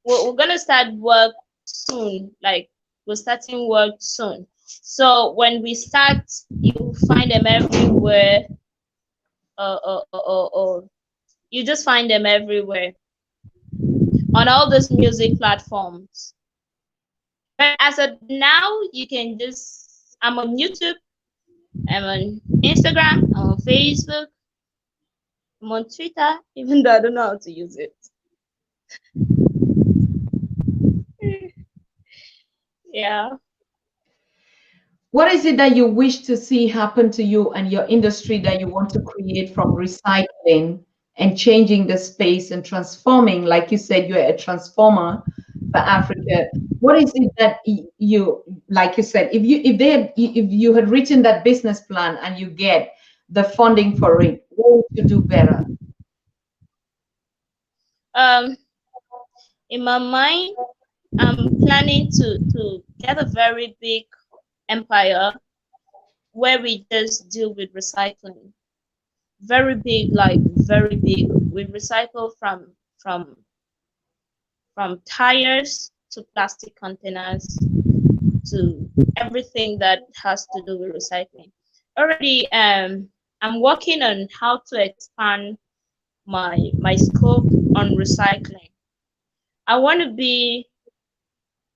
we're gonna start work soon. Like we're starting work soon. So when we start, you find them everywhere. You just find them everywhere on all these music platforms. But as of now, you can just I'm on YouTube, I'm on Instagram, I'm on Facebook, I'm on Twitter, even though I don't know how to use it. Yeah. What is it that you wish to see happen to you and your industry that you want to create from recycling and changing the space and transforming? Like you said, you're a transformer for Africa. What is it that you, like you said, if you had written that business plan and you get the funding for it, what would you do better? Um, in my mind, I'm planning to get a very big empire where we just deal with recycling. Very big, like very big. We recycle from tires to plastic containers to everything that has to do with recycling. Already, I'm working on how to expand my scope on recycling. I want to be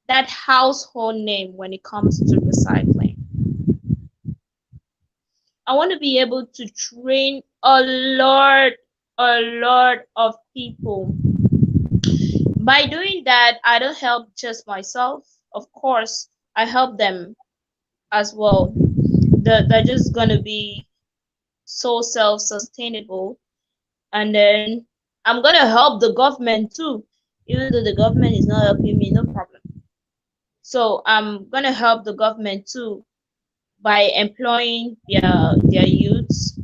that household name when it comes to recycling. I want to be able to train a lot of people. By doing that, I don't help just myself. Of course, I help them as well. They're just gonna be so self-sustainable, and then I'm gonna help the government too, even though the government is not helping me, no problem. So I'm gonna help the government too by employing their youths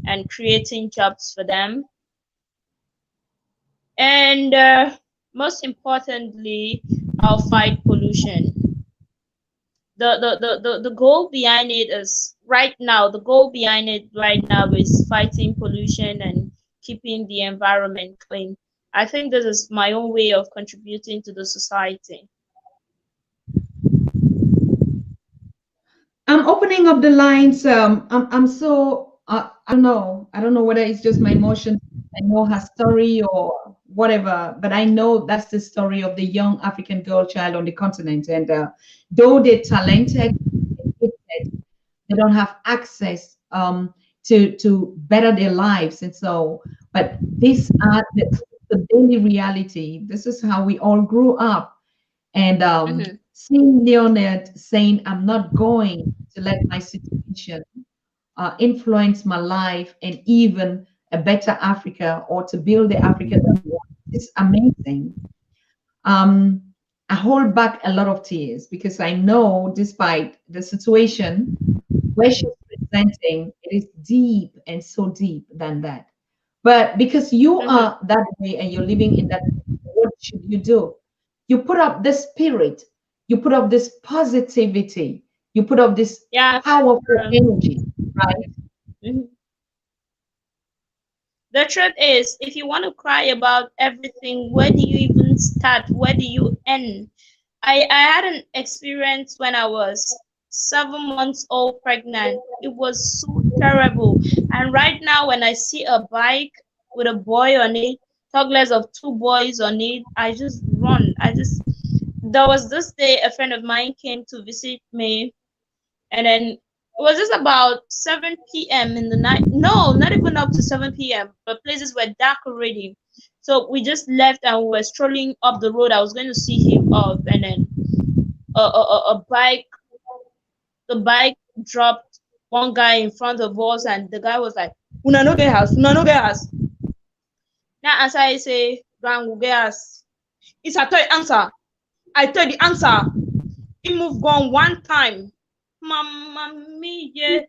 and creating jobs for them. And most importantly, I'll fight pollution. The goal behind it is right now, the goal behind it right now is fighting pollution and keeping the environment clean. I think this is my own way of contributing to the society. I'm opening up the lines. I'm so I don't know. I don't know whether it's just my emotion. I know her story or whatever, but I know that's the story of the young African girl child on the continent. And though they're talented, they don't have access to better their lives. And so, but these are the daily reality. This is how we all grew up. And seeing Leonette saying, I'm not going to let my situation influence my life and even a better Africa, or to build the Africa that we want. It's amazing. Um, I hold back a lot of tears because I know, despite the situation where she's presenting, it is deep and so deep than that. But because you are that way and you're living in that, what should you do? You put up this spirit, you put up this positivity, you put up this powerful energy, right? The truth is, if you want to cry about everything, where do you even start? Where do you end? I had an experience when I was 7 months old pregnant. It was so terrible. And right now, when I see a bike with a boy on it, talk less of two boys on it, I just run. There was this day a friend of mine came to visit me, and then it was just about 7 p.m. in the night. No, not even up to 7 p.m. But places were dark already. So we just left and we were strolling up the road. I was going to see him off, and then the bike dropped one guy in front of us, and the guy was like, "Una no get house, una no get house." Now answer, I say, "Grand will get house." It's a third answer. I told the answer. He moved gone one time. Mama me, yeah.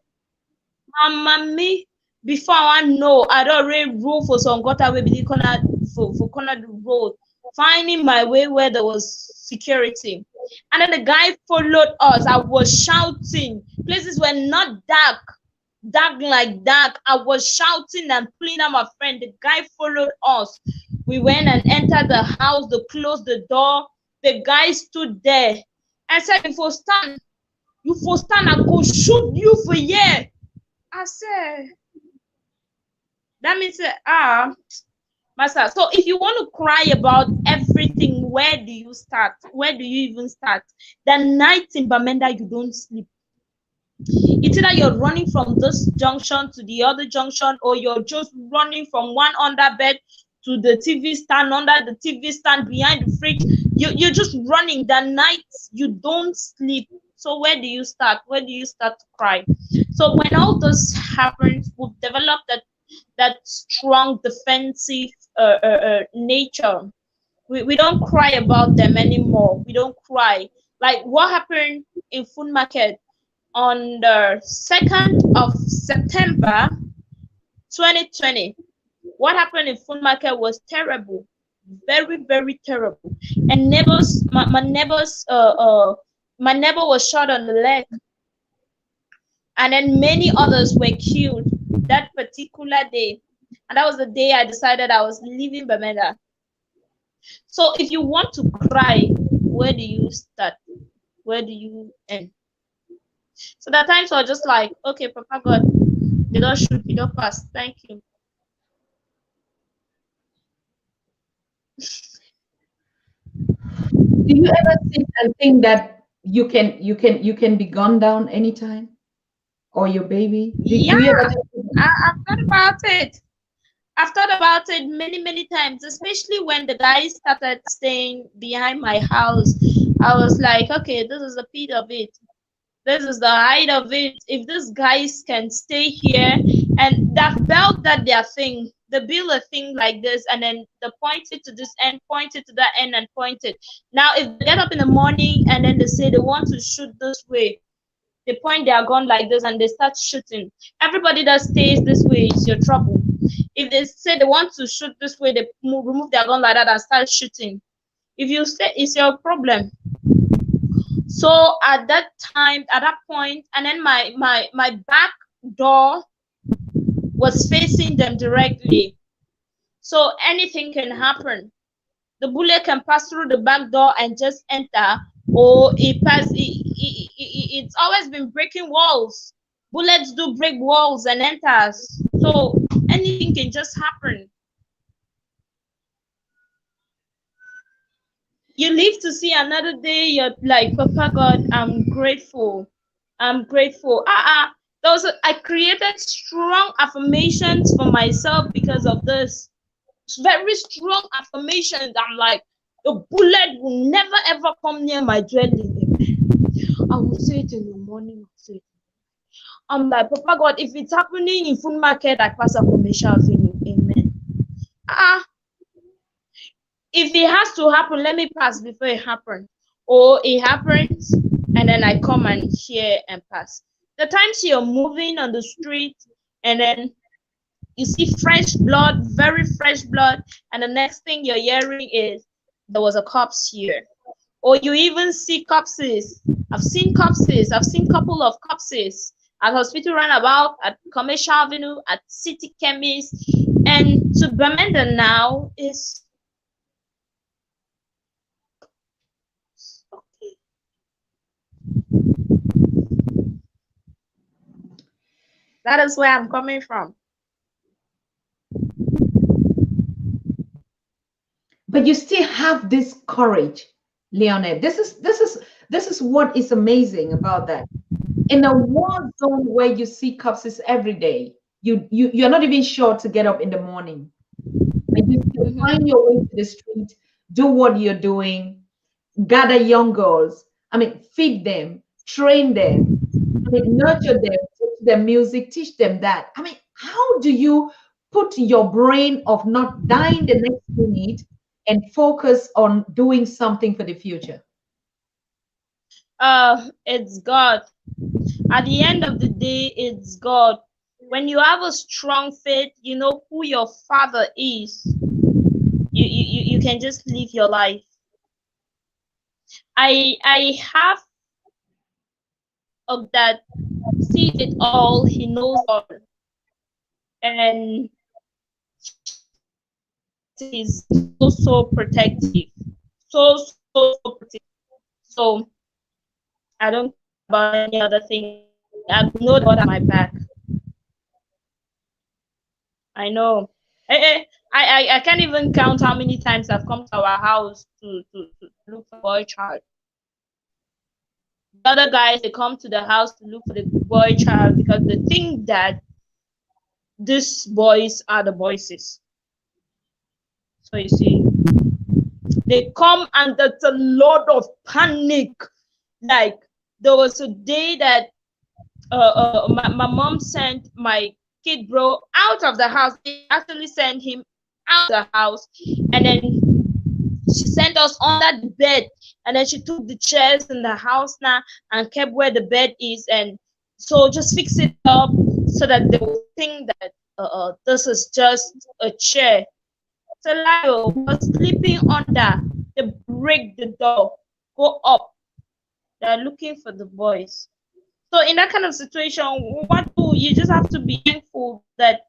Mama me. Before I know, I'd already roll for some gutter way the corner for corner the road, finding my way where there was security. And then the guy followed us. I was shouting. Places were not dark like dark. I was shouting and pulling out my friend. The guy followed us. We went and entered the house. They closed the door. The guy stood there. I said, you for stand, I go shoot you for here. I said, that means, master. So if you want to cry about everything, where do you start? Where do you even start? The night in Bamenda, you don't sleep. It's either you're running from this junction to the other junction, or you're just running from one under bed to the TV stand, under the TV stand, behind the fridge. You're just running. The night you don't sleep. So where do you start? Where do you start to cry? So when all this happens, we've developed that strong defensive nature. We don't cry about them anymore. We don't cry. Like what happened in food market on the 2nd of September 2020. What happened in food market was terrible, very, very terrible. And my neighbor was shot on the leg, and then many others were killed that particular day. And that was the day I decided I was leaving Bamenda. So if you want to cry, where do you start? Where do you end? So that times I was just like, okay, Papa God, they don't shoot, you don't pass. Thank you. Do you ever sit and think that you can be gone down anytime, or your baby? Do you ever I've thought about it. I've thought about it many, many times, especially when the guys started staying behind my house. I was like, okay, this is the peak of it. This is the height of it. If these guys can stay here, and that belt that their thing, they build a thing like this, and then they point it to this end, point it to that end, and point it. Now, if they get up in the morning and then they say they want to shoot this way, they point their gun like this and they start shooting. Everybody that stays this way is your trouble. If they say they want to shoot this way, they remove their gun like that and start shooting. If you say it's your problem. So at that time, at that point, and then my back door was facing them directly. So anything can happen. The bullet can pass through the back door and just enter, or it's always been breaking walls. Bullets do break walls and enters. So anything can just happen. You live to see another day. You're like, Papa God, I'm grateful. I'm grateful. I created strong affirmations for myself because of this. Very strong affirmations. I'm like, the bullet will never ever come near my dwelling. I will say it in the morning. I'll say it. I'm like, Papa God, if it's happening in food market, I pass a commercial avenue. Amen. If it has to happen, let me pass before it happens. Or it happens, and then I come and hear and pass. The times you're moving on the street, and then you see fresh blood, very fresh blood, and the next thing you're hearing is there was a corpse here. Or you even see corpses. I've seen corpses. I've seen a couple of corpses at hospital runabout, at Commercial Avenue, at City Chemist. And to Bamenda now is okay. That is where I'm coming from. But you still have this courage, Leonette. This is what is amazing about that. In a war zone where you see corpses every day, you're not even sure to get up in the morning. And you still find your way to the street, do what you're doing, gather young girls. I mean, feed them, train them, I mean, nurture them, teach them music, teach them that. I mean, how do you put your brain of not dying the next minute and focus on doing something for the future? It's God. At the end of the day, it's God. When you have a strong faith, you know who your father is. You can just live your life. I have of that sees it all, he knows all. And he's so protective. So protective. So I don't care about any other thing. I know God at my back. I know. I can't even count how many times I've come to our house to look for a boy child. The other guys, they come to the house to look for the boy child because they think that these boys are the voices. So you see, they come and there's a lot of panic. Like there was a day that my mom sent my kid bro out of the house. They actually sent him out of the house, and then she sent us under the bed, and then she took the chairs in the house now and kept where the bed is, and so just fix it up so that they will think that this is just a chair. So Lio was sleeping under. They break the door, go up. They're looking for the boys. So in that kind of situation, what do you just have to be thankful that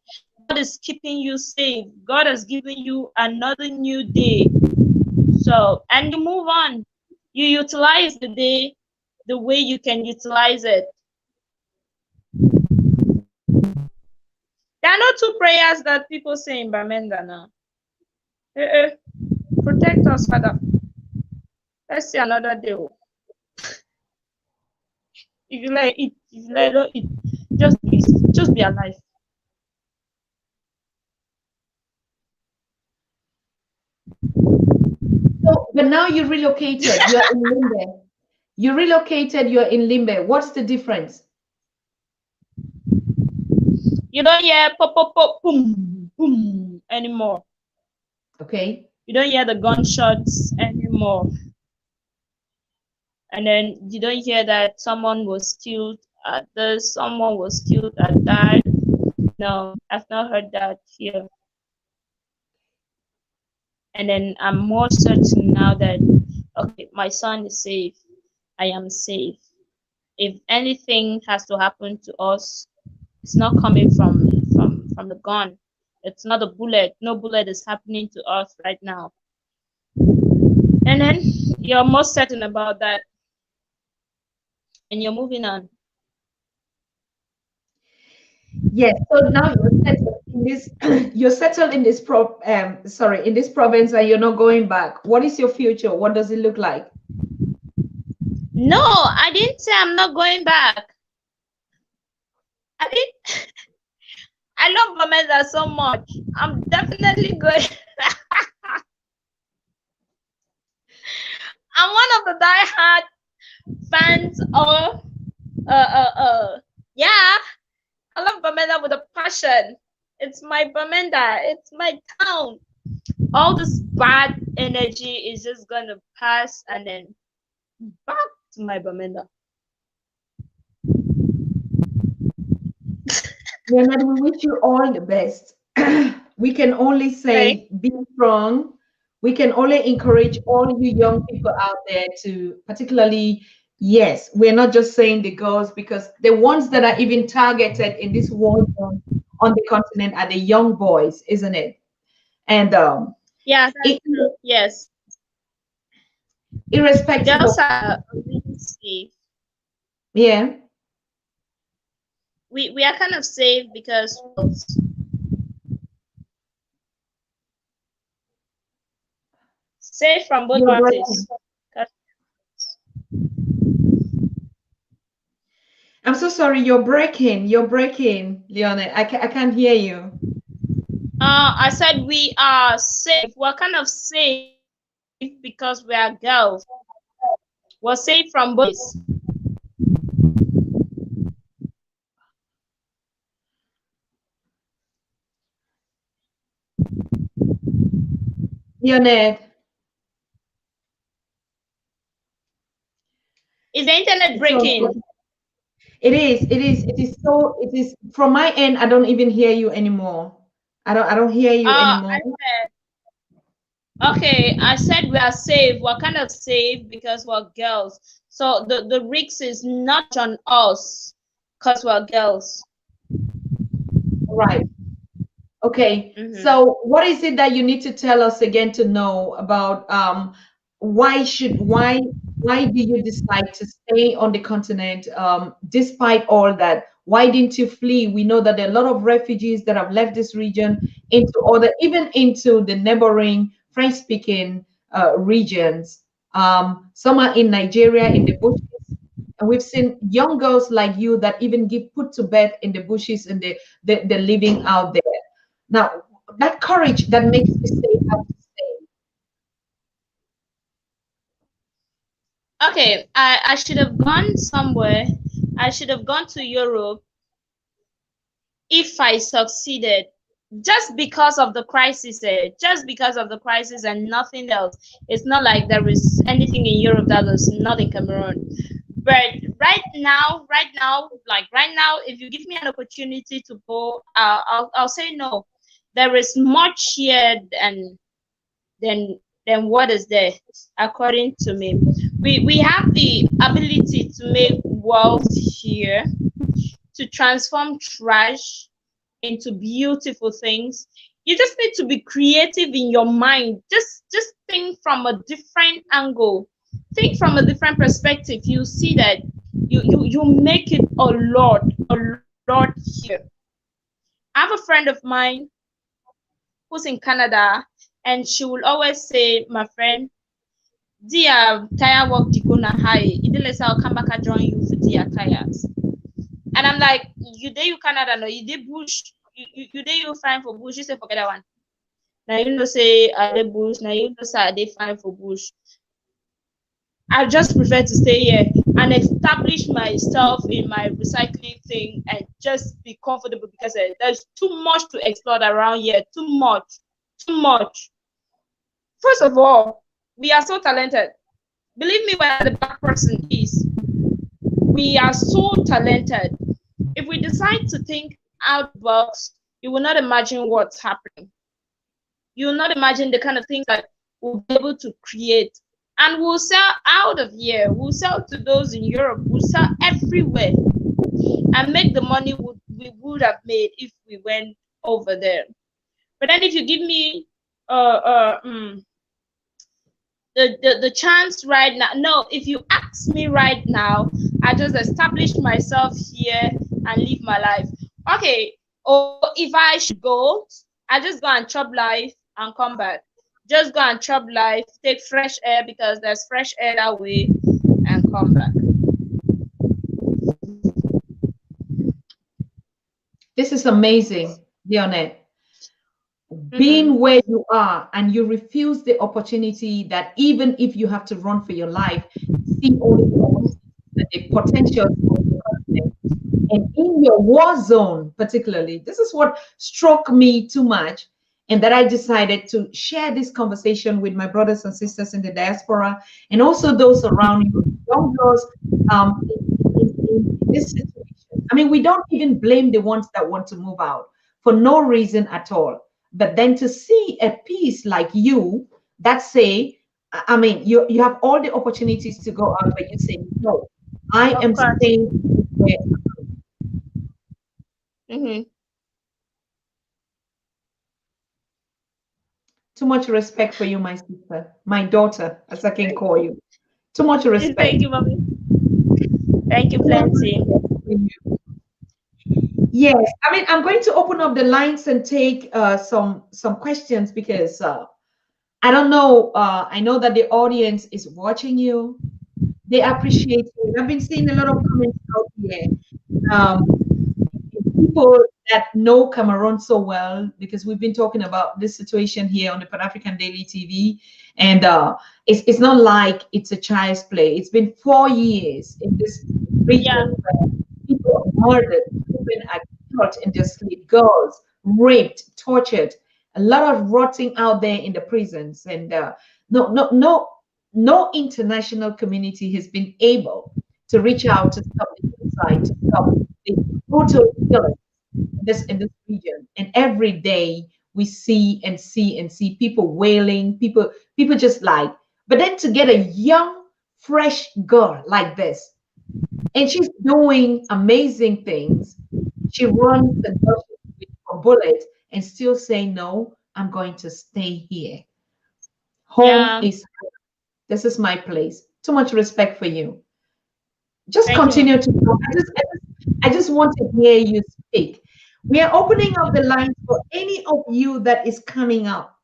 God is keeping you safe. God has given you another new day. So, and you move on. You utilize the day the way you can utilize it. There are no two prayers that people say in Bamenda now. Protect us, Father. Let's see another day. If you like it, if you like not it, just be alive. So, but now you relocated, you're in Limbe. You relocated, you're in Limbe. What's the difference? You don't hear pop, pop, pop, boom, boom anymore. Okay. You don't hear the gunshots anymore. And then you don't hear that someone was killed at this, someone was killed at that. No, I've not heard that here. And then I'm more certain now that, okay, my son is safe. I am safe. If anything has to happen to us, it's not coming from the gun. It's not a bullet. No bullet is happening to us right now. And then you're most certain about that. And you're moving on. Yes. So now you're settled in this. You're settled in this in this province, and you're not going back. What is your future? What does it look like? No, I didn't say I'm not going back. I didn't. I love Bamenda so much. I'm definitely going. I'm one of the diehard fans of yeah. I love Bamenda with a passion. It's my Bamenda. It's my town. All this bad energy is just gonna pass, and then back to my Bamenda. Leonard, we wish you all the best. We can only say be strong. We can only encourage all you young people out there to, particularly, yes, we're not just saying the girls, because the ones that are even targeted in this war zone on the continent are the young boys, isn't it? And Yeah, that's true. Yes. irrespective Girls of, are really safe. yeah, We are kind of safe because safe from both you're parties. breaking. I'm so sorry, you're breaking, Leone. I can't hear you. I said we are safe. We're kind of safe because we are girls. We're safe from both. Leonette. Is the internet breaking? So it is so it is from my end, I don't even hear you anymore. I don't hear you anymore. Okay, I said we are safe. We're kind of safe because we're girls. So the risk is not on us because we're girls. Right. Okay. Mm-hmm. So what is it that you need to tell us again to know about why do you decide to stay on the continent despite all that? Why didn't you flee? We know that there are a lot of refugees that have left this region into other, even into the neighboring French-speaking regions. Some are in Nigeria in the bushes, and we've seen young girls like you that even get put to bed in the bushes and they're living out there. Now, that courage that makes you say, I have to stay. Okay, I should have gone somewhere. I should have gone to Europe if I succeeded. Just because of the crisis, just because of the crisis and nothing else. It's not like there is anything in Europe that is not in Cameroon. But right now, if you give me an opportunity to go, I'll say no. There is much here than what is there, according to me. We have the ability to make wealth here, to transform trash into beautiful things. You just need to be creative in your mind. Just think from a different angle. Think from a different perspective. You see that you make it a lot here. I have a friend of mine who's in Canada, and she will always say, my friend, dear tire work the gonna high. I'll come back and join you for dear tires. And I'm like, you there you Canada, no, you did bush, you there you fine for bush. You say forget that one. Now you know say I did bush, now you know say I did fine for bush. I just prefer to stay here and establish myself in my recycling thing and just be comfortable because there's too much to explore around here. Too much. First of all, we are so talented. Believe me, where the black person is, we are so talented. If we decide to think out the box, you will not imagine what's happening. You will not imagine the kind of things that we'll be able to create. And we'll sell out of here. We'll sell to those in Europe. We'll sell everywhere and make the money we would have made if we went over there. But then if you give me the chance right now, no, if you ask me right now, I just established myself here and live my life. Okay, Or if I should go, I just go and chop life and come back. Just go and chop life, take fresh air because there's fresh air that way, and come back. This is amazing, Leonette. Mm-hmm. Being where you are and you refuse the opportunity that even if you have to run for your life, see all the opportunities and the potential of the continent. And in your war zone, particularly, this is what struck me too much. And that I decided to share this conversation with my brothers and sisters in the diaspora and also those around you, young girls, in this situation. I mean, we don't even blame the ones that want to move out for no reason at all. But then to see a piece like you that say, I mean, you have all the opportunities to go out, but you say, no, I Of am course. staying where. Mm-hmm. Too much respect for you, my sister, my daughter, as I can call you. Too much Thank respect. you, mommy. Thank you, Too much plenty. respect for you. Yes, I mean, I'm going to open up the lines and take some questions because I don't know. I know that the audience is watching you. They appreciate you. I've been seeing a lot of comments out here. Um, People that know Cameroon so well because we've been talking about this situation here on the Pan African Daily TV, and it's not like it's a child's play. It's been 4 years in this Yeah. region where people are murdered, children are killed in their sleep, girls raped, tortured, a lot of rotting out there in the prisons, and no international community has been able to reach out to stop the genocide, to stop the brutal killing in this region. And every day we see and see and see people wailing, people just like. But then to get a young, fresh girl like this, and she's doing amazing things. She runs and does with a bullet and still say, no, I'm going to stay here. Home Yeah. is this is my place. Too much respect for you. Just Thank you, continue mommy. to talk. I just want to hear you speak. We are opening up the lines for any of you that is coming up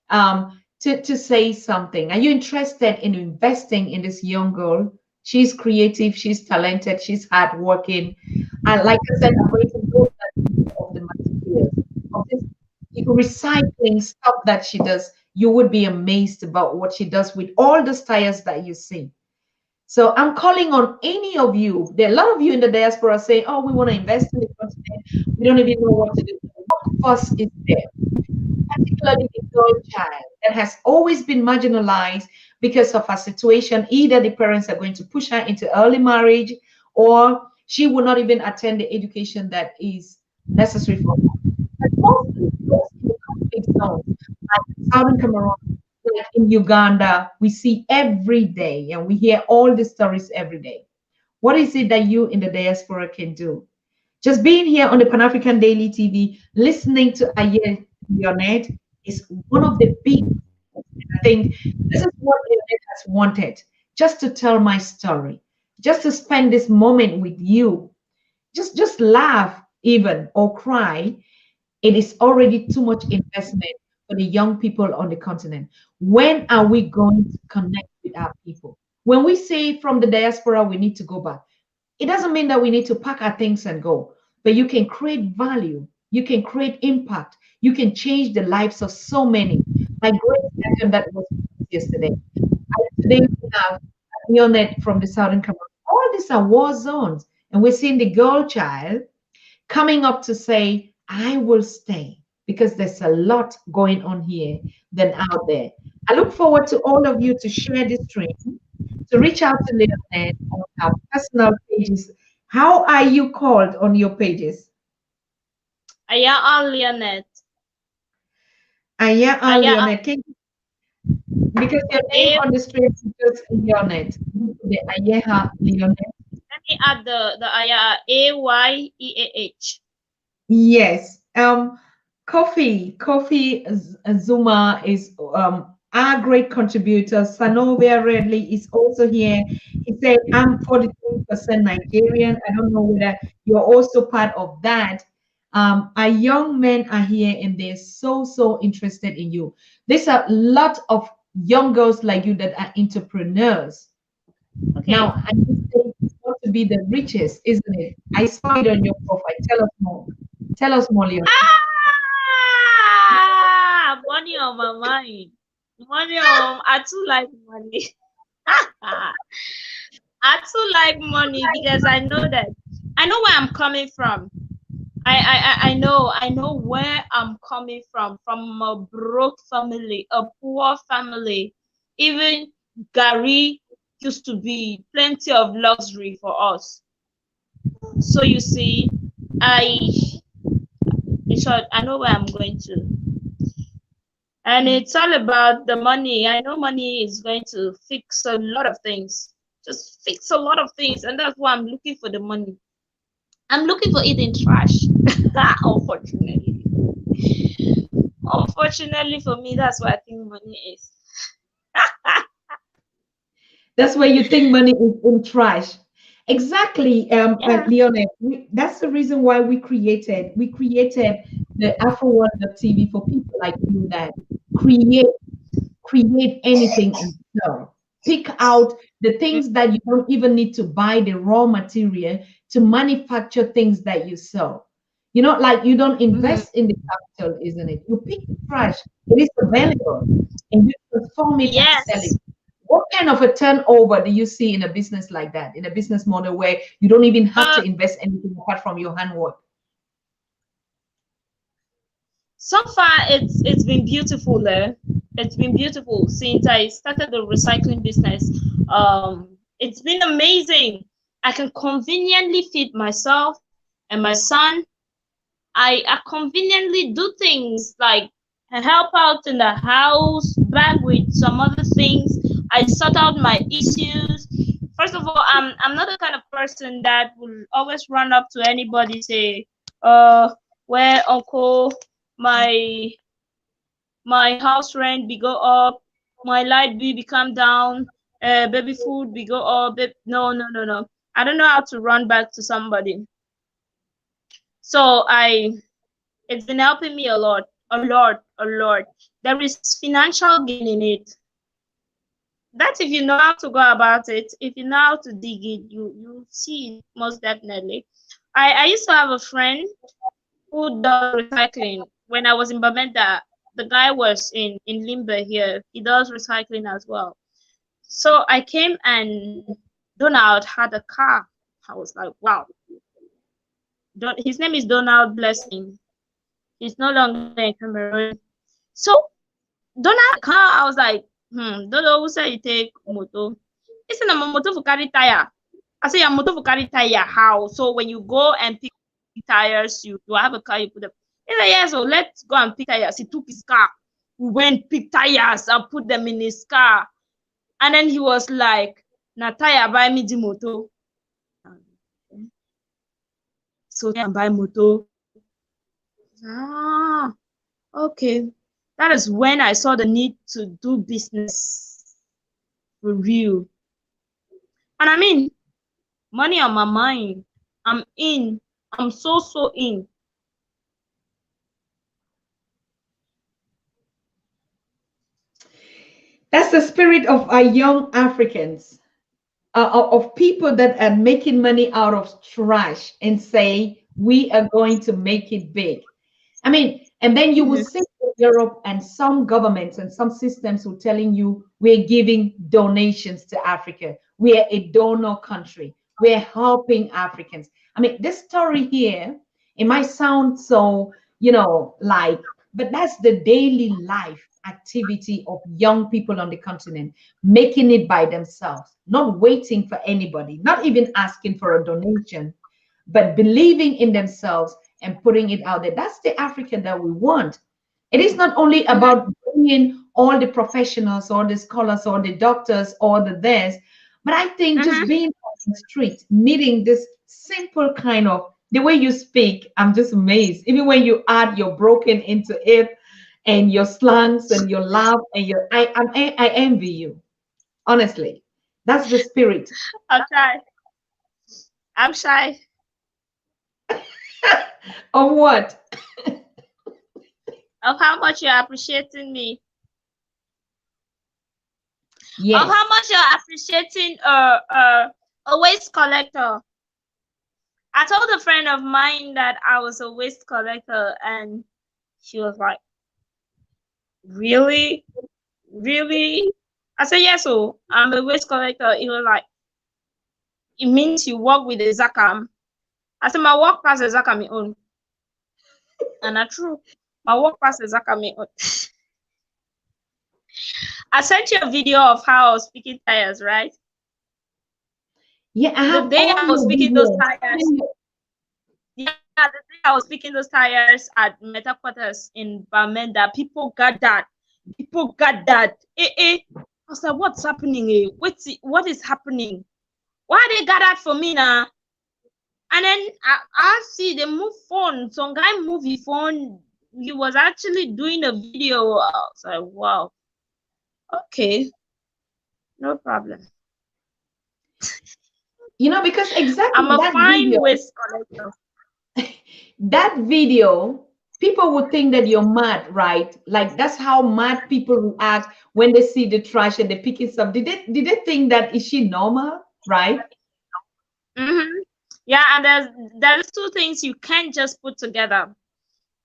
to say something. Are you interested in investing in this young girl? She's creative, she's talented, she's hardworking. And like I said, I'm going to go of the materials of this recycling stuff that she does. You would be amazed about what she does with all the styles that you see. So I'm calling on any of you. There are a lot of you in the diaspora saying, "Oh, we want to invest in the continent. We don't even know what to do." Workforce is there, particularly the girl child that has always been marginalized because of her situation. Either the parents are going to push her into early marriage, or she will not even attend the education that is necessary for her. But mostly those in the conflict zones, like Southern Cameroon, like in Uganda, we see every day and we hear all the stories every day. What is it that you in the diaspora can do? Just being here on the Pan African Daily TV, listening to Ayeah Leonette is one of the big. I think this is what Leonette has wanted, just to tell my story, just to spend this moment with you, just laugh even or cry. It is already too much investment for the young people on the continent. When are we going to connect with our people? When we say from the diaspora, we need to go back, it doesn't mean that we need to pack our things and go, but you can create value, you can create impact, you can change the lives of so many. My great session that was yesterday. Today we have Leonette from the Southern Cameroon. All these are war zones, and we're seeing the girl child coming up to say, I will stay because there's a lot going on here than out there. I look forward to all of you to share this stream, to reach out to Leonette on our personal pages. How are you called on your pages? Ayeah Leonette. Ayeah Ayeah Leonette. Because your name A. on the stream is just Leonette. The Ayeah Leonette. Let me add the Ayeah Ayeah. Yes. Kofi Zuma is our great contributor. Sanovia Redley is also here. He said, I'm 43% Nigerian. I don't know whether you're also part of that. Our young men are here and they're so interested in you. There's a lot of young girls like you that are entrepreneurs. Okay. Now, I just say you want to be the richest, isn't it? I saw it on your profile. Tell us more. Tell us more, Leon. Ah, money on my mind. Money on. I too like money. I too like money because I know where I'm coming from. I know where I'm coming from a broke family, a poor family. Even Gary used to be plenty of luxury for us. So you see, I in short, I know where I'm going to. And it's all about the money. I know money is going to fix a lot of things. Just fix a lot of things. And that's why I'm looking for the money. I'm looking for eating trash. Unfortunately. Unfortunately for me, that's what I think money is. That's where you think money is in trash. Exactly, Yeah. Leonette. That's the reason why we created the Afro World TV for people like you that create create anything and sell. Pick out the things that you don't even need to buy the raw material to manufacture things that you sell. Like you don't Mhm. invest in the capital, isn't it? You pick the trash, it is available, and you transform it and sell it. Yes. What kind of a turnover do you see in a business like that, in a business model where you don't even have to Uh, invest anything apart from your handwork? so far it's been beautiful. It's been beautiful since I started the recycling business. It's been amazing. I can conveniently feed myself and my son. I conveniently do things like I help out in the house, back with some other things. I sort out my issues. First of all, I'm not the kind of person that will always run up to anybody say, where uncle, my my house rent be go up, my light bill become down, baby food be go up. No, no, no, no. I don't know how to run back to somebody. So it's been helping me a lot, a lot, a lot. There is financial gain in it. That's if you know how to go about it. If you know how to dig it, you see it most definitely. I used to have a friend who does recycling. When I was in Bamenda, the guy was in Limbe here. He does recycling as well. So I came and Donald had a car. I was like, wow. His name is Donald Blessing. He's no longer in Cameroon. So Donald car, I was like, Dodo, who say you take moto? He said, I'm moto for carry tire. I say, I'm moto for carry tire. How? So when you go and pick tires, you have a car, you put them. He said, yeah, so let's go and pick tires. He took his car. We went pick tires and put them in his car. And then he was like, na tire buy me the moto. So and buy moto. Ah, okay. That is when I saw the need to do business for real. And I mean, money on my mind. I'm in. I'm so in. That's the spirit of our young Africans, of people that are making money out of trash and say, we are going to make it big. I mean, and then you will Mhm. see in Europe and some governments and some systems will telling you we're giving donations to Africa. We are a donor country. We're helping Africans. I mean, this story here, it might sound so, like, but that's the daily life activity of young people on the continent, making it by themselves, not waiting for anybody, not even asking for a donation, but believing in themselves and putting it out there. That's the Africa that we want. It is not only Mhm. about bringing all the professionals or the scholars or the doctors or the this, but I think just Mhm. being on the street, meeting this simple kind of the way you speak, I'm just amazed. Even when you add your broken into it and your slangs and your laugh and I envy you. Honestly, that's the spirit. I'll try. I'm shy. Of what? Of how much you're appreciating me. Of Yes. how much you're appreciating a waste collector. I told a friend of mine that I was a waste collector, and she was like, "Really? Really?" I said, "Yes, so I'm a waste collector." He was like, "It means you work with a Zakam." I said, "My work pass a Zakam own." And that's true. My work pass a Zakam own. I sent you a video of how I was picking tires, right? Yeah, I The have day all I was your picking those videos. tires, yeah, the day I was picking those tires at Meta Quarters in Bamenda, people got that. People got that. I was like, what's happening? What is happening? Why they got that for me now? And then I see they move phone. Some guy move his phone. He was actually doing a video. I was like, wow. Okay, no problem. You know, because exactly I'm a that fine video, waste collector. that video, people would think that you're mad, right? Like that's how mad people react when they see the trash and they pick it up. Did they think that is she normal, right? Mm-hmm. Yeah, and there's two things you can't just put together.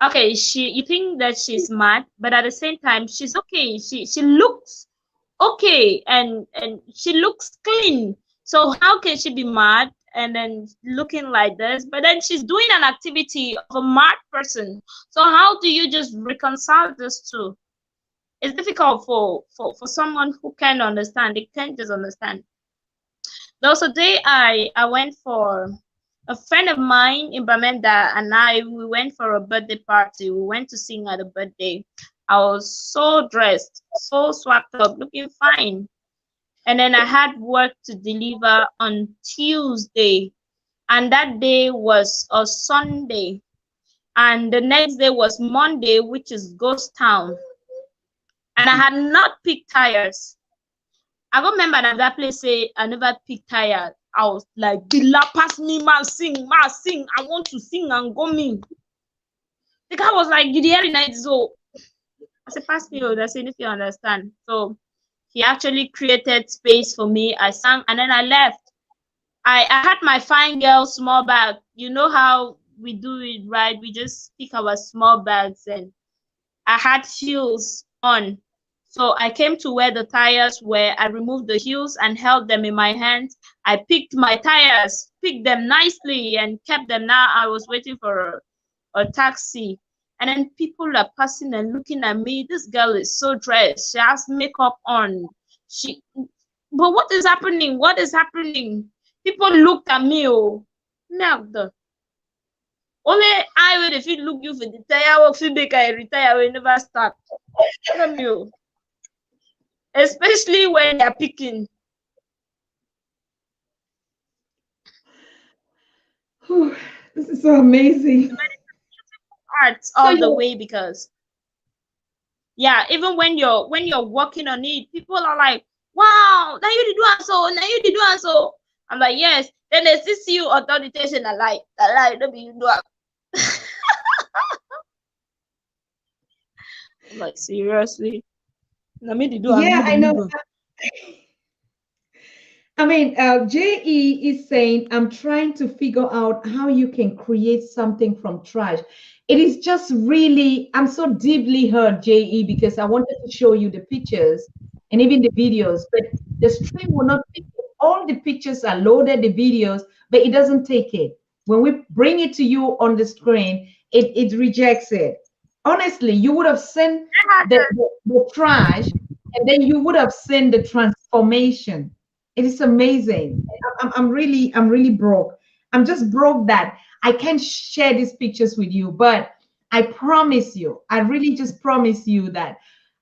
Okay, you think that she's mad, but at the same time she's okay. She looks okay, and she looks clean. So how can she be mad and then looking like this? But then she's doing an activity of a mad person. So how do you just reconcile these two? It's difficult for someone who can understand. They can't just understand. There was a day I went for a friend of mine in Bamenda, and we went for a birthday party. We went to sing at a birthday. I was so dressed, so swapped up, looking fine. And then I had work to deliver on Tuesday, and that day was a Sunday. And the next day was Monday, which is ghost town. And I had not picked tires. I go remember that place say I never pick tire. I was like, Bila, pass me, man, sing, man, sing. I want to sing and go me. The guy was like, you hear night so. I said, pass me, I said, if you understand. So he actually created space for me. I sang and then I left. I had my fine girl small bag. You know how we do it, right? We just pick our small bags, and I had heels on. So I came to where the tires were. I removed the heels and held them in my hands. I picked my tires, picked them nicely, and kept them. Now I was waiting for a taxi. And then people are passing and looking at me. This girl is so dressed. She has makeup on. But what is happening? What is happening? People looked at me. Oh, merde. Only I will if you look you for the tire work, you make I retire, will never start. Tell me, oh. Especially when they're picking. Whew, this is so amazing. Arts So all the you, way, because yeah, even when you're working on it, people are like, wow, now you did one so, now you did one so. I'm like, yes. Then they still see you authoritation and like, don't be you do it. I'm like, seriously? Now me did do I'm yeah, not I know. believe. I mean, JE is saying, I'm trying to figure out how you can create something from trash. It is just really, I'm so deeply hurt, JE, because I wanted to show you the pictures and even the videos, but the stream will not pick it. All the pictures are loaded, the videos, but it doesn't take it. When we bring it to you on the screen, it rejects it. Honestly, you would have seen the trash and then you would have seen the transformation. It is amazing. I'm really broke. I'm just broke that I can't share these pictures with you, but I promise you, I really just promise you that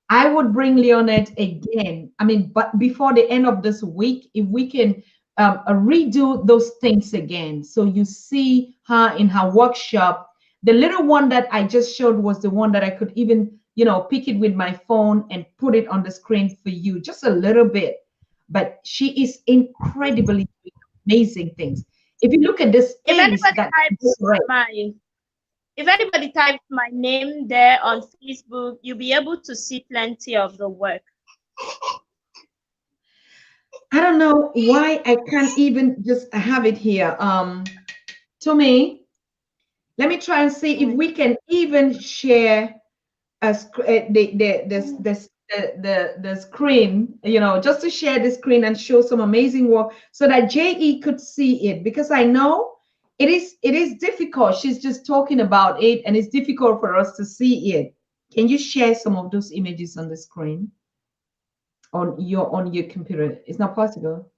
I would bring Leonette again. I mean, but before the end of this week, if we can redo those things again. So you see her in her workshop. The little one that I just showed was the one that I could even, pick it with my phone and put it on the screen for you, just a little bit. But she is incredibly doing amazing things. If you look at the If space anybody that she types generates, my if anybody types my name there on Facebook, you'll be able to see plenty of the work. I don't know why I can't even just have it here. To me, let me try and see if we can even share the screen, you know, just to share the screen and show some amazing work so that JE could see it, because I know it is difficult. She's just talking about it and it's difficult for us to see it. Can you share some of those images on the screen on your computer? It's not possible.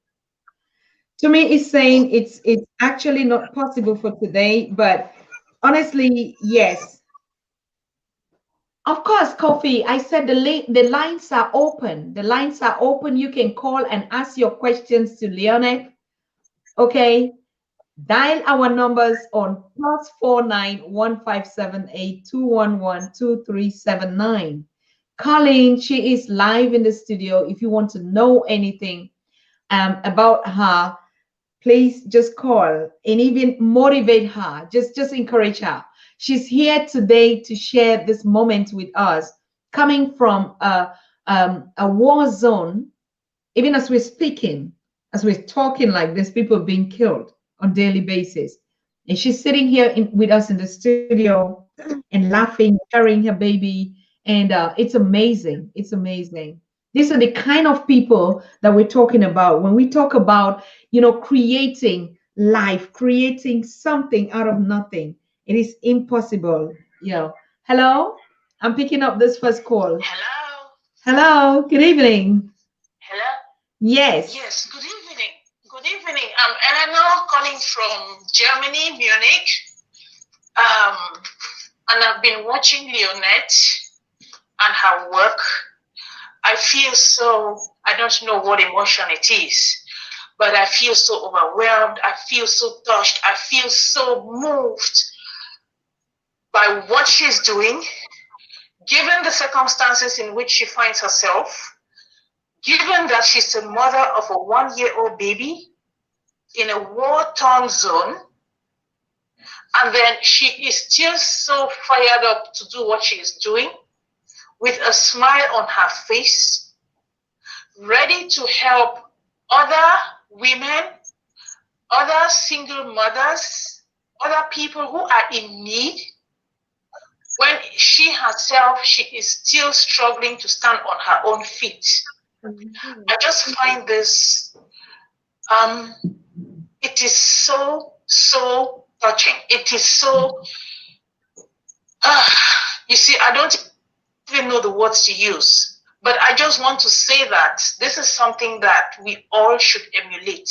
To me, it's saying it's actually not possible for today, but honestly, yes. Of course, Kofi. I said the lines are open. The lines are open. You can call and ask your questions to Leonette. Okay. Dial our numbers on +49 1578 211 2379. Colleen, she is live in the studio. If you want to know anything about her, please just call and even motivate her. Just encourage her. She's here today to share this moment with us, coming from a war zone. Even as we're speaking, as we're talking like this, people being killed on daily basis, and she's sitting here with us in the studio and laughing, carrying her baby, and it's amazing. It's amazing. These are the kind of people that we're talking about when we talk about, you know, creating life, creating something out of nothing. It is impossible. You know. Hello, I'm picking up this first call. Hello. Hello, good evening. Hello. Yes. Yes. Good evening. Good evening. I'm Eleanor calling from Germany, Munich. And I've been watching Leonette and her work. I feel so, I don't know what emotion it is, but I feel so overwhelmed. I feel so touched. I feel so moved by what she's doing, given the circumstances in which she finds herself, given that she's a mother of a 1-year-old baby in a war-torn zone, and then she is still so fired up to do what she is doing, with a smile on her face, ready to help other women, other single mothers, other people who are in need, when she herself, she is still struggling to stand on her own feet. I just find this, it is so, so touching. It is so, you see, I don't even know the words to use, but I just want to say that this is something that we all should emulate.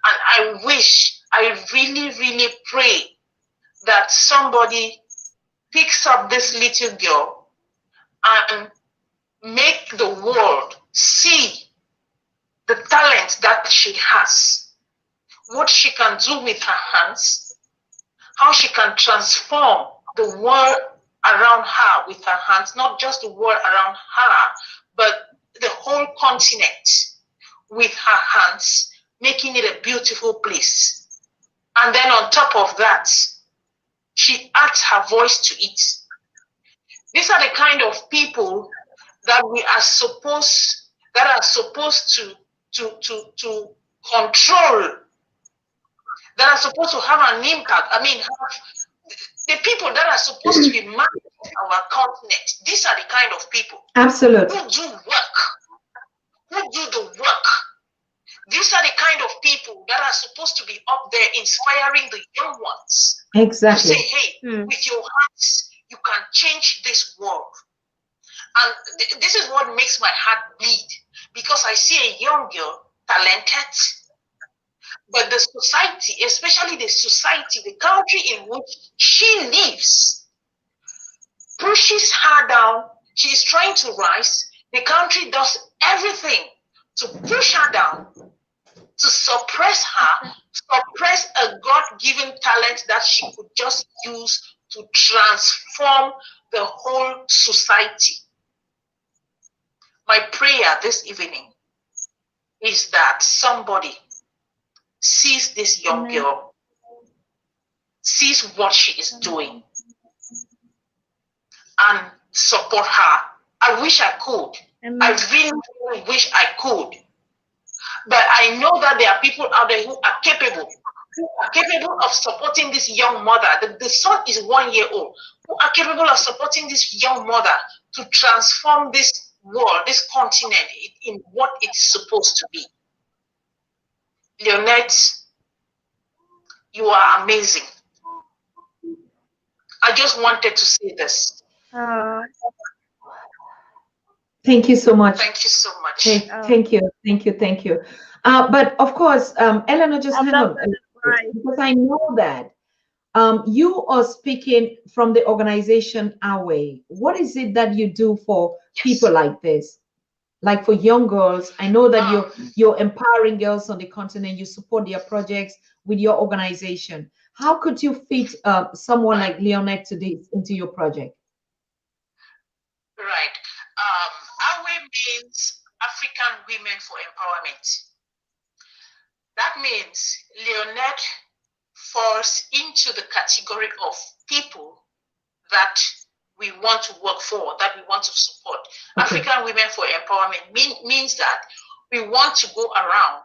And I wish, I really, really pray that somebody picks up this little girl and make the world see the talent that she has, what she can do with her hands, how she can transform the world around her with her hands, not just the world around her, but the whole continent with her hands, making it a beautiful place. And then on top of that, she adds her voice to it. These are the kind of people that we are supposed to control, that are supposed to have an impact. I mean, the people that are supposed to be managing our continent. These are the kind of people. Absolutely. Who do work, who do the work. These are the kind of people that are supposed to be up there inspiring the young ones. Exactly. To say, hey, with your hands, you can change this world. And this is what makes my heart bleed, because I see a young girl, talented, but the society, especially the society, the country in which she lives, pushes her down. She is trying to rise. The country does everything to push her down, to suppress her, suppress a God-given talent that she could just use to transform the whole society. My prayer this evening is that somebody sees this young girl, sees what she is doing, and support her. I wish I could. I really, really wish I could. But I know that there are people out there who are capable of supporting this young mother. The son is 1 year old, who are capable of supporting this young mother to transform this world, this continent, in what it is supposed to be. Leonette, you are amazing. I just wanted to say this. Thank you so much. Thank you so much. Thank you. But of course, Eleanor, just hang on, because I know that you are speaking from the organization Ayeah. What is it that you do for people like this, like for young girls? I know that you're empowering girls on the continent. You support their projects with your organization. How could you fit someone like Leonette into your project? Right. Ayeah means African Women for Empowerment. That means Leonette falls into the category of people that we want to work for, that we want to support. Okay. African Women for Empowerment means that we want to go around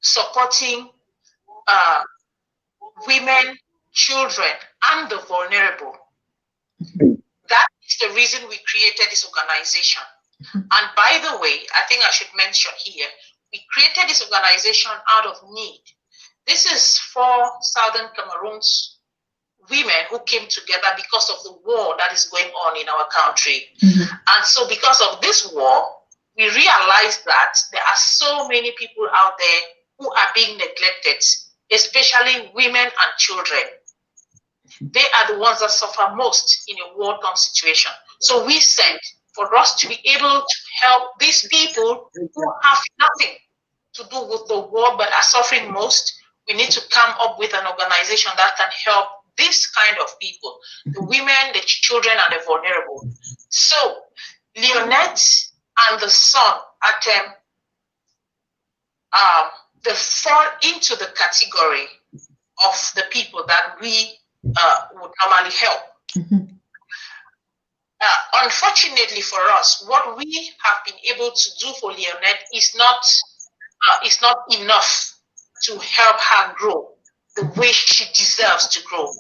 supporting women, children, and the vulnerable. That is the reason we created this organization. And by the way, I think I should mention here, we created this organization out of need. This is for Southern Cameroon's women who came together because of the war that is going on in our country. And so because of this war, we realized that there are so many people out there who are being neglected, especially women and children. They are the ones that suffer most in a war-torn situation. So we said, for us to be able to help these people who have nothing to do with the war but are suffering most, we need to come up with an organization that can help this kind of people, the women, the children, and the vulnerable. So Leonette and the son, Atem, they fall into the category of the people that we would normally help. Unfortunately for us, what we have been able to do for Leonette is not enough to help her grow the way she deserves to grow.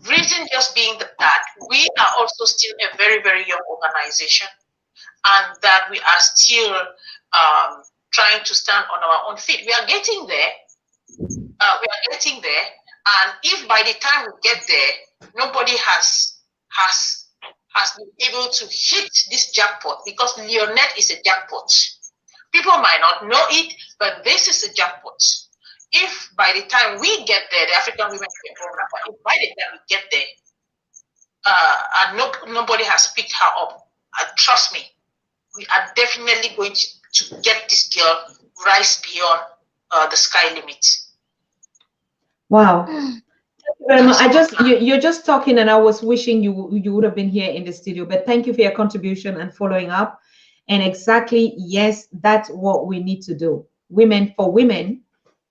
Reason just being that we are also still a very, very young organization, and that we are still trying to stand on our own feet. We are getting there. And if by the time we get there, nobody has been able to hit this jackpot, because Leonette is a jackpot. People might not know it, but this is a jackpot. If by the time we get there, the African Women Empowerment, if by the time we get there, and nobody has picked her up, trust me, we are definitely going to get this girl rise beyond the sky limit. Wow. You're just talking, and I was wishing you would have been here in the studio, but thank you for your contribution and following up. And exactly, yes, that's what we need to do. Women for women,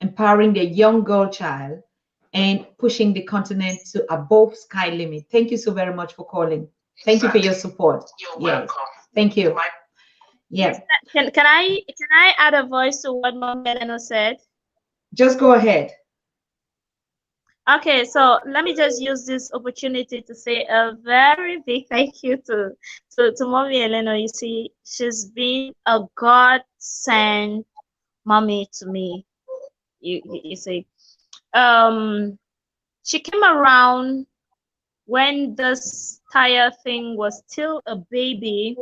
empowering the young girl child and pushing the continent to above sky limit. Thank you so very much for calling. Thank you for your support. You're welcome. Thank you. Yeah. Can I add a voice to what Mom Elena said? Just go ahead. Okay, so let me just use this opportunity to say a very big thank you to Mommy Elena. You see, she's been a godsend mommy to me. You see, she came around when this entire thing was still a baby,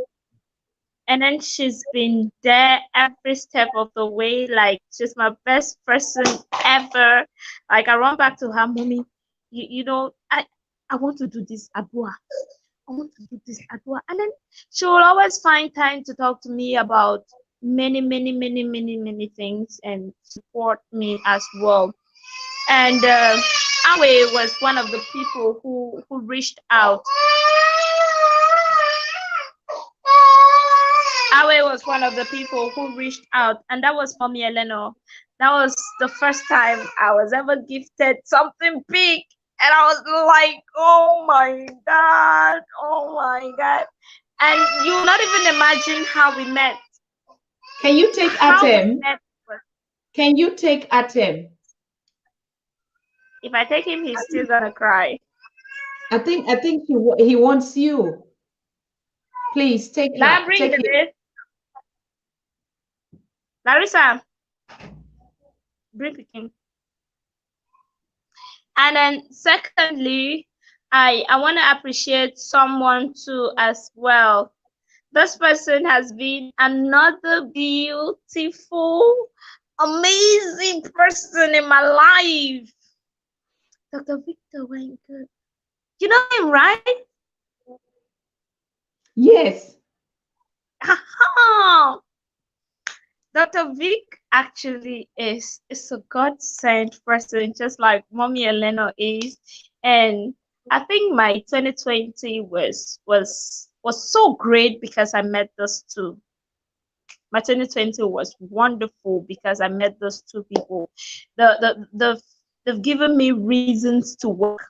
and then she's been there every step of the way. Like, she's my best person ever. Like, I run back to her, Mommy, you know, I want to do this Adua. I want to do this Adua. And then she will always find time to talk to me about many things and support me as well. And Ayeah was one of the people who reached out. Ayeah was one of the people who reached out, and that was Mommy Elena. That was the first time I was ever gifted something big. And I was like, oh my God, oh my God. And you will not even imagine how we met. Can you take How we Atem? met. Can you take Atem? If I take him, he's still gonna cry. I think he wants you. Please take Now her. bring Take the it. list. Larissa, bring Peking. And then secondly, I want to appreciate someone too as well. This person has been another beautiful, amazing person in my life. Dr. Victor Wenke. You know him, right? Yes. Dr. Vic actually is a God sent person, just like Mommy Elena is. And I think my 2020 was so great because I met those two. My 2020 was wonderful because I met those two people. They've given me reasons to work.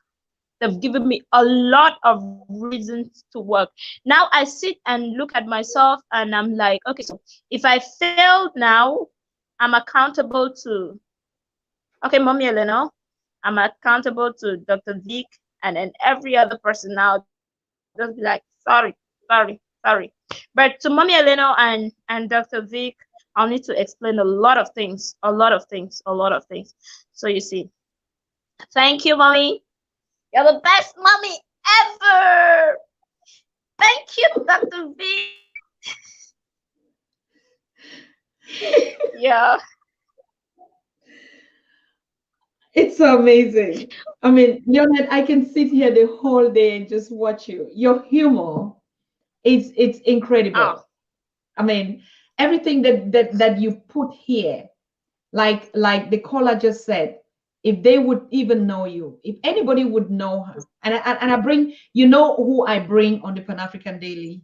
They've given me a lot of reasons to work. Now I sit and look at myself and I'm like, okay, so if I failed now, I'm accountable to, okay, Mommy Elena, I'm accountable to Dr. Vic and then every other person now just be like, sorry. But to Mommy Elena and Dr. Vic, I'll need to explain a lot of things. So you see, thank you, Mommy. You're the best mommy ever. Thank you, Dr. V. Yeah. It's so amazing. I mean, Leonette, I can sit here the whole day and just watch you. Your humor, it's incredible. Oh. I mean, everything that you put here, like the caller just said, if they would even know you, if anybody would know her, and I bring, you know who I bring on the Pan African Daily,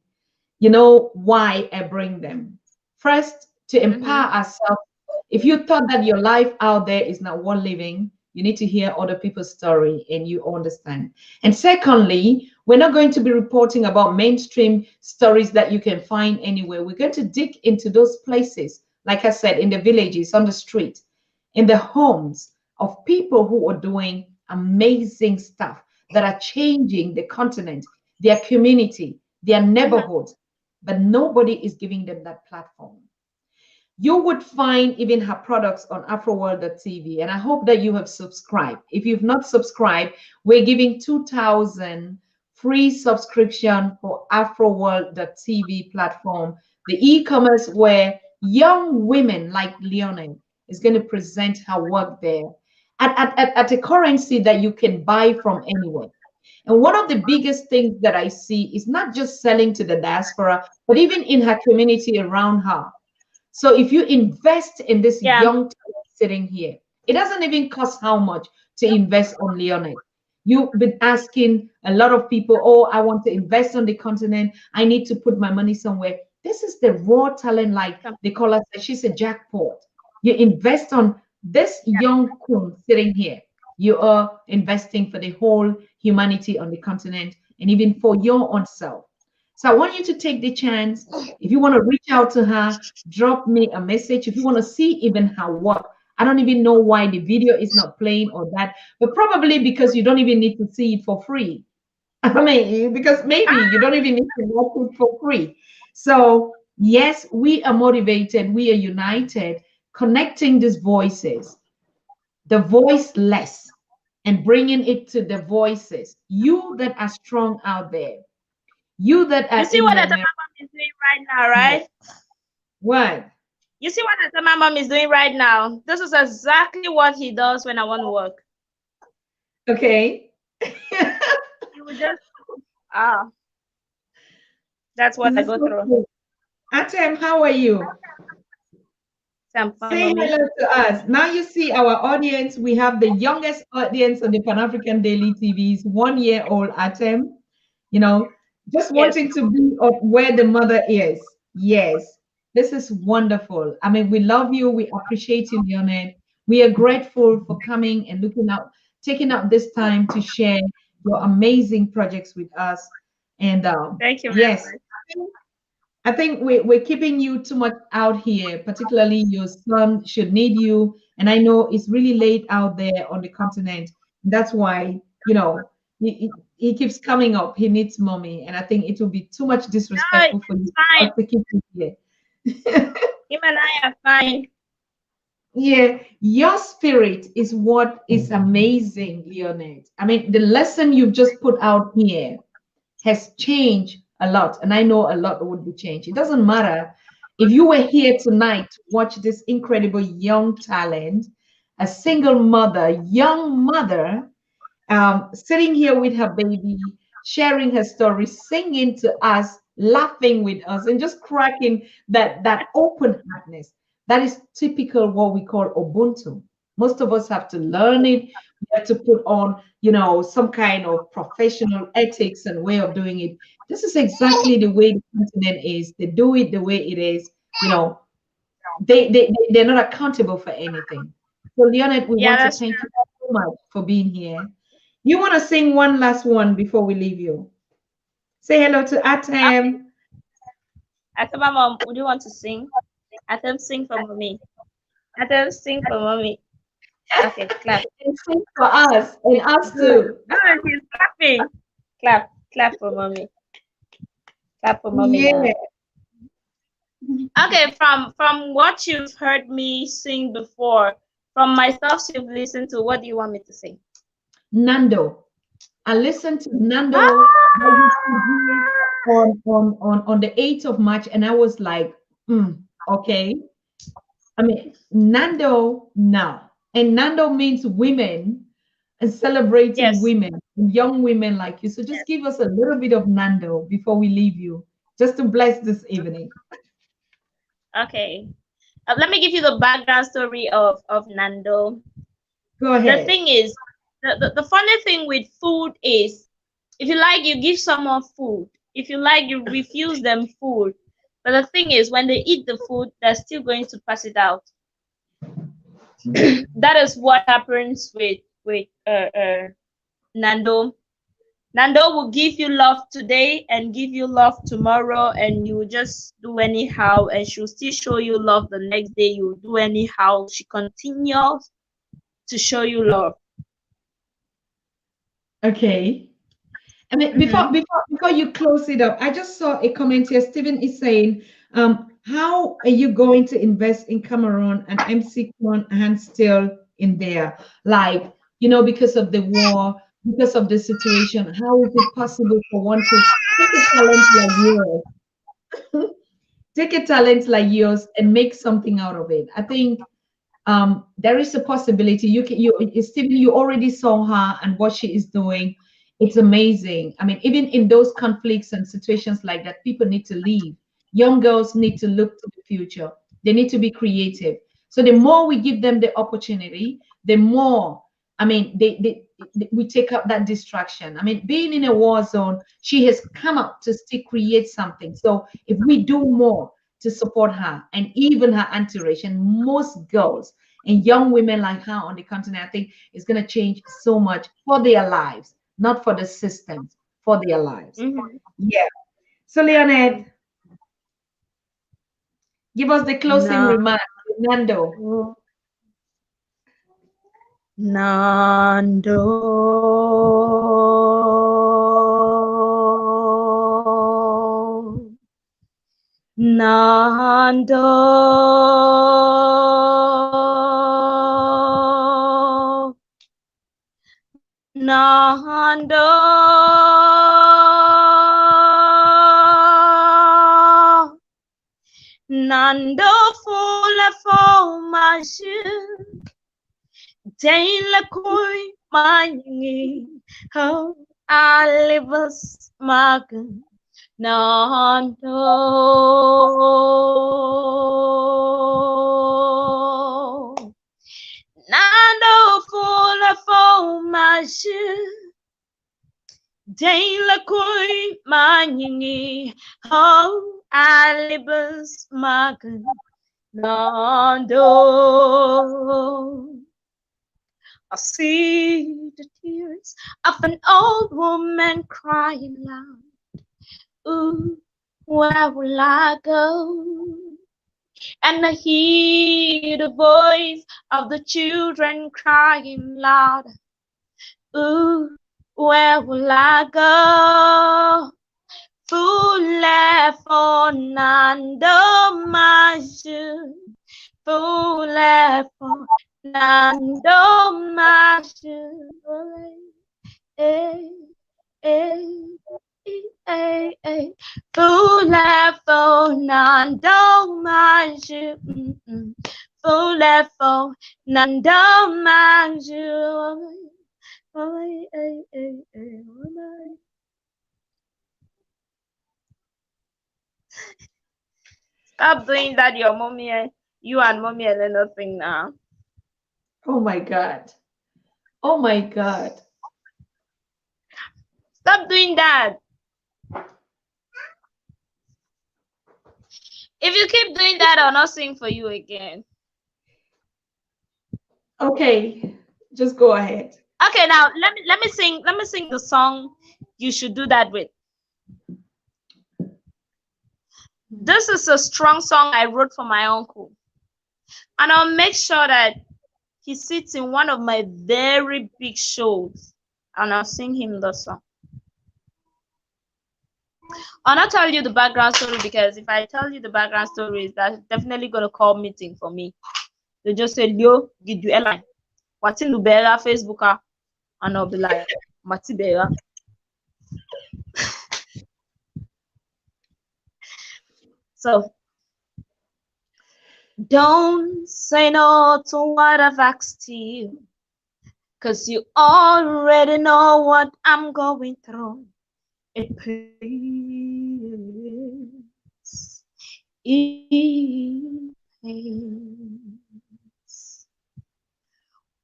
you know why I bring them. First, to empower ourselves. If you thought that your life out there is not worth living, you need to hear other people's story and you understand. And secondly, we're not going to be reporting about mainstream stories that you can find anywhere. We're going to dig into those places, like I said, in the villages, on the street, in the homes of people who are doing amazing stuff that are changing the continent, their community, their neighborhood, but nobody is giving them that platform. You would find even her products on afroworld.tv, and I hope that you have subscribed. If you've not subscribed, we're giving 2,000 free subscription for afroworld.tv platform, the e-commerce where young women like Leonette is going to present her work there at a currency that you can buy from anywhere. And one of the biggest things that I see is not just selling to the diaspora, but even in her community around her. So if you invest in this young talent sitting here, it doesn't even cost how much to invest on Leonette. You've been asking a lot of people, oh, I want to invest on the continent. I need to put my money somewhere. This is the raw talent, like the caller said, she's a jackpot. You invest on this young queen sitting here. You are investing for the whole humanity on the continent and even for your own self. So I want you to take the chance. If you want to reach out to her, drop me a message. If you want to see even her work, I don't even know why the video is not playing or that, but probably because you don't even need to see it for free. I mean, because maybe you don't even need to watch it for free. So, yes, we are motivated, we are united, connecting these voices, the voiceless, and bringing it to the voices. You that are strong out there, you that are You see in what your Atama mom is doing right now, right? what? You see what Atama mom is doing right now? This is exactly what he does when I want to work. Okay. He would just that's what This I is go so through. cool. Atem, how are you? Say Mommy. hello to us. Now you see our audience. We have the youngest audience on the Pan African Daily TV's 1 year old Atem. You know, just Yes. wanting to be of where the mother is. Yes, this is wonderful. I mean, we love you. We appreciate you, Leonette. We are grateful for coming and looking out, taking up this time to share your amazing projects with us. And Thank you very yes, much. I think we're keeping you too much out here, particularly your son should need you. And I know it's really late out there on the continent. That's why, he keeps coming up. He needs mommy. And I think it will be too much No, disrespectful for you it's fine. to keep you here. Him and I are fine. Yeah, your spirit is what is amazing, Leonette. I mean, the lesson you've just put out here has changed a lot, and I know a lot would be changed. It doesn't matter if you were here tonight to watch this incredible young talent, a single mother, young mother, sitting here with her baby, sharing her story, singing to us, laughing with us, and just cracking that open heartedness. That is typical what we call Ubuntu. Most of us have to learn it. We have to put on, some kind of professional ethics and way of doing it. This is exactly the way the continent is. They do it the way it is. They're not accountable for anything. So, Leonard, we Yeah, want to that's thank true. you so much for being here. You want to sing one last one before we leave you? Say hello to Okay. Atem. Atem, mom, would you want to sing? Atem, sing for mommy. Atem, sing for mommy. Okay, clap. And sing for us and us Good. too. Good. She's clapping. Clap. Clap for mommy. Clap for mommy Yeah. now. Okay, from what you've heard me sing before, from my stuff you've listened to, what do you want me to sing? Nando. I listened to Nando that Ah! used to do on the 8th of March, and I was like, okay. I mean, Nando now. And Nando means women and celebrating Yes. women, young women like you. So just give us a little bit of Nando before we leave you, just to bless this evening. Okay. Let me give you the background story of Nando. Go The ahead. thing is, the funny thing with food is, if you like, you give someone food. If you like, you refuse them food. But the thing is, when they eat the food, they're still going to pass it out. That is what happens with Nando. Nando will give you love today and give you love tomorrow, and you will just do anyhow, and she'll still show you love the next day. You'll do anyhow. She continues to show you love. Okay. I mean, before Mm-hmm. before before you close it up, I just saw a comment here. Stephen is saying, how are you going to invest in Cameroon and MC Kwan and still in there? Like, because of the war, because of the situation, how is it possible for one to take a talent like yours, take a talent like yours and make something out of it? I think there is a possibility. Stephen, you already saw her and what she is doing. It's amazing. I mean, even in those conflicts and situations like that, people need to leave. Young girls need to look to the future. They need to be creative. So the more we give them the opportunity, the more, I mean, we take up that distraction. I mean, being in a war zone, she has come up to still create something. So if we do more to support her and even her entourage and most girls and young women like her on the continent, I think it's going to change so much for their lives, not for the systems, for their lives. Mm-hmm. Yeah. So, Leonette, give us the closing No. remarks. Nando. Nando. Nando. Nando. Nando full of my shoe. Taylor Coy, my how I was magan Nando. Nando full of my shoe. Taylor Coy, my how I was magan Nando. I see the tears of an old woman crying loud. Ooh, where will I go? And I hear the voice of the children crying loud. Ooh, where will I go? Fule Fernando Maju. Fule Fernando Maju. Eh, eh, eh, eh. Fule Fernando Maju. Fule Fernando Maju. Stop doing that, you and mommy Leonette thing now. Oh my God. Oh my God. Stop doing that. If you keep doing that, I'll not sing for you again. Okay, just go ahead. Okay, now let me sing the song you should do that with. This is a strong song I wrote for my uncle. And I'll make sure that he sits in one of my very big shows and I'll sing him the song. I'll not tell you the background story because if I tell you the background story, that's definitely gonna call meeting for me. They just say, Leo, give you a line. What's in the Bella Facebook? And I'll be like, Mati Bella. So don't say no to what I've asked you, cause you already know what I'm going through. It pains. It pains.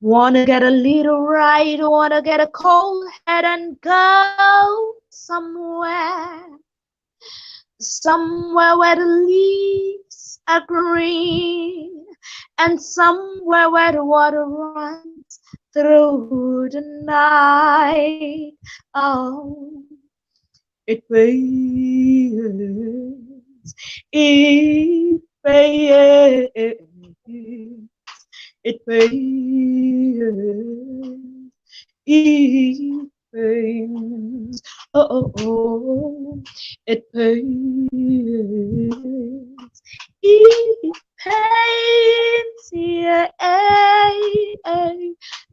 Wanna get a little ride, wanna get a cold head and go somewhere. Somewhere where the leaves are green and somewhere where the water runs through the night. Oh, it pains. It pains. It pains. It pains. Oh, oh, oh. It pains. It pains. Yeah,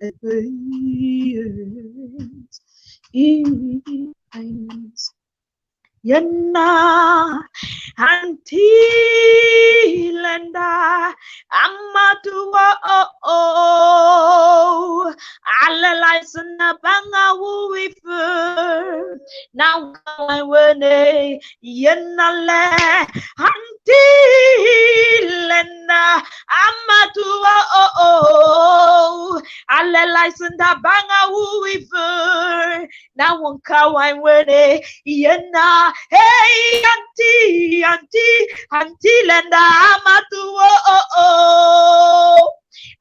it pains. It pains. Yana until and Amatua oh Alalisa banga wifer now I wene Yanale until and Amatua oh Alalisa banga wifer now one cow I wene Yana hey auntie Lenda amatu oh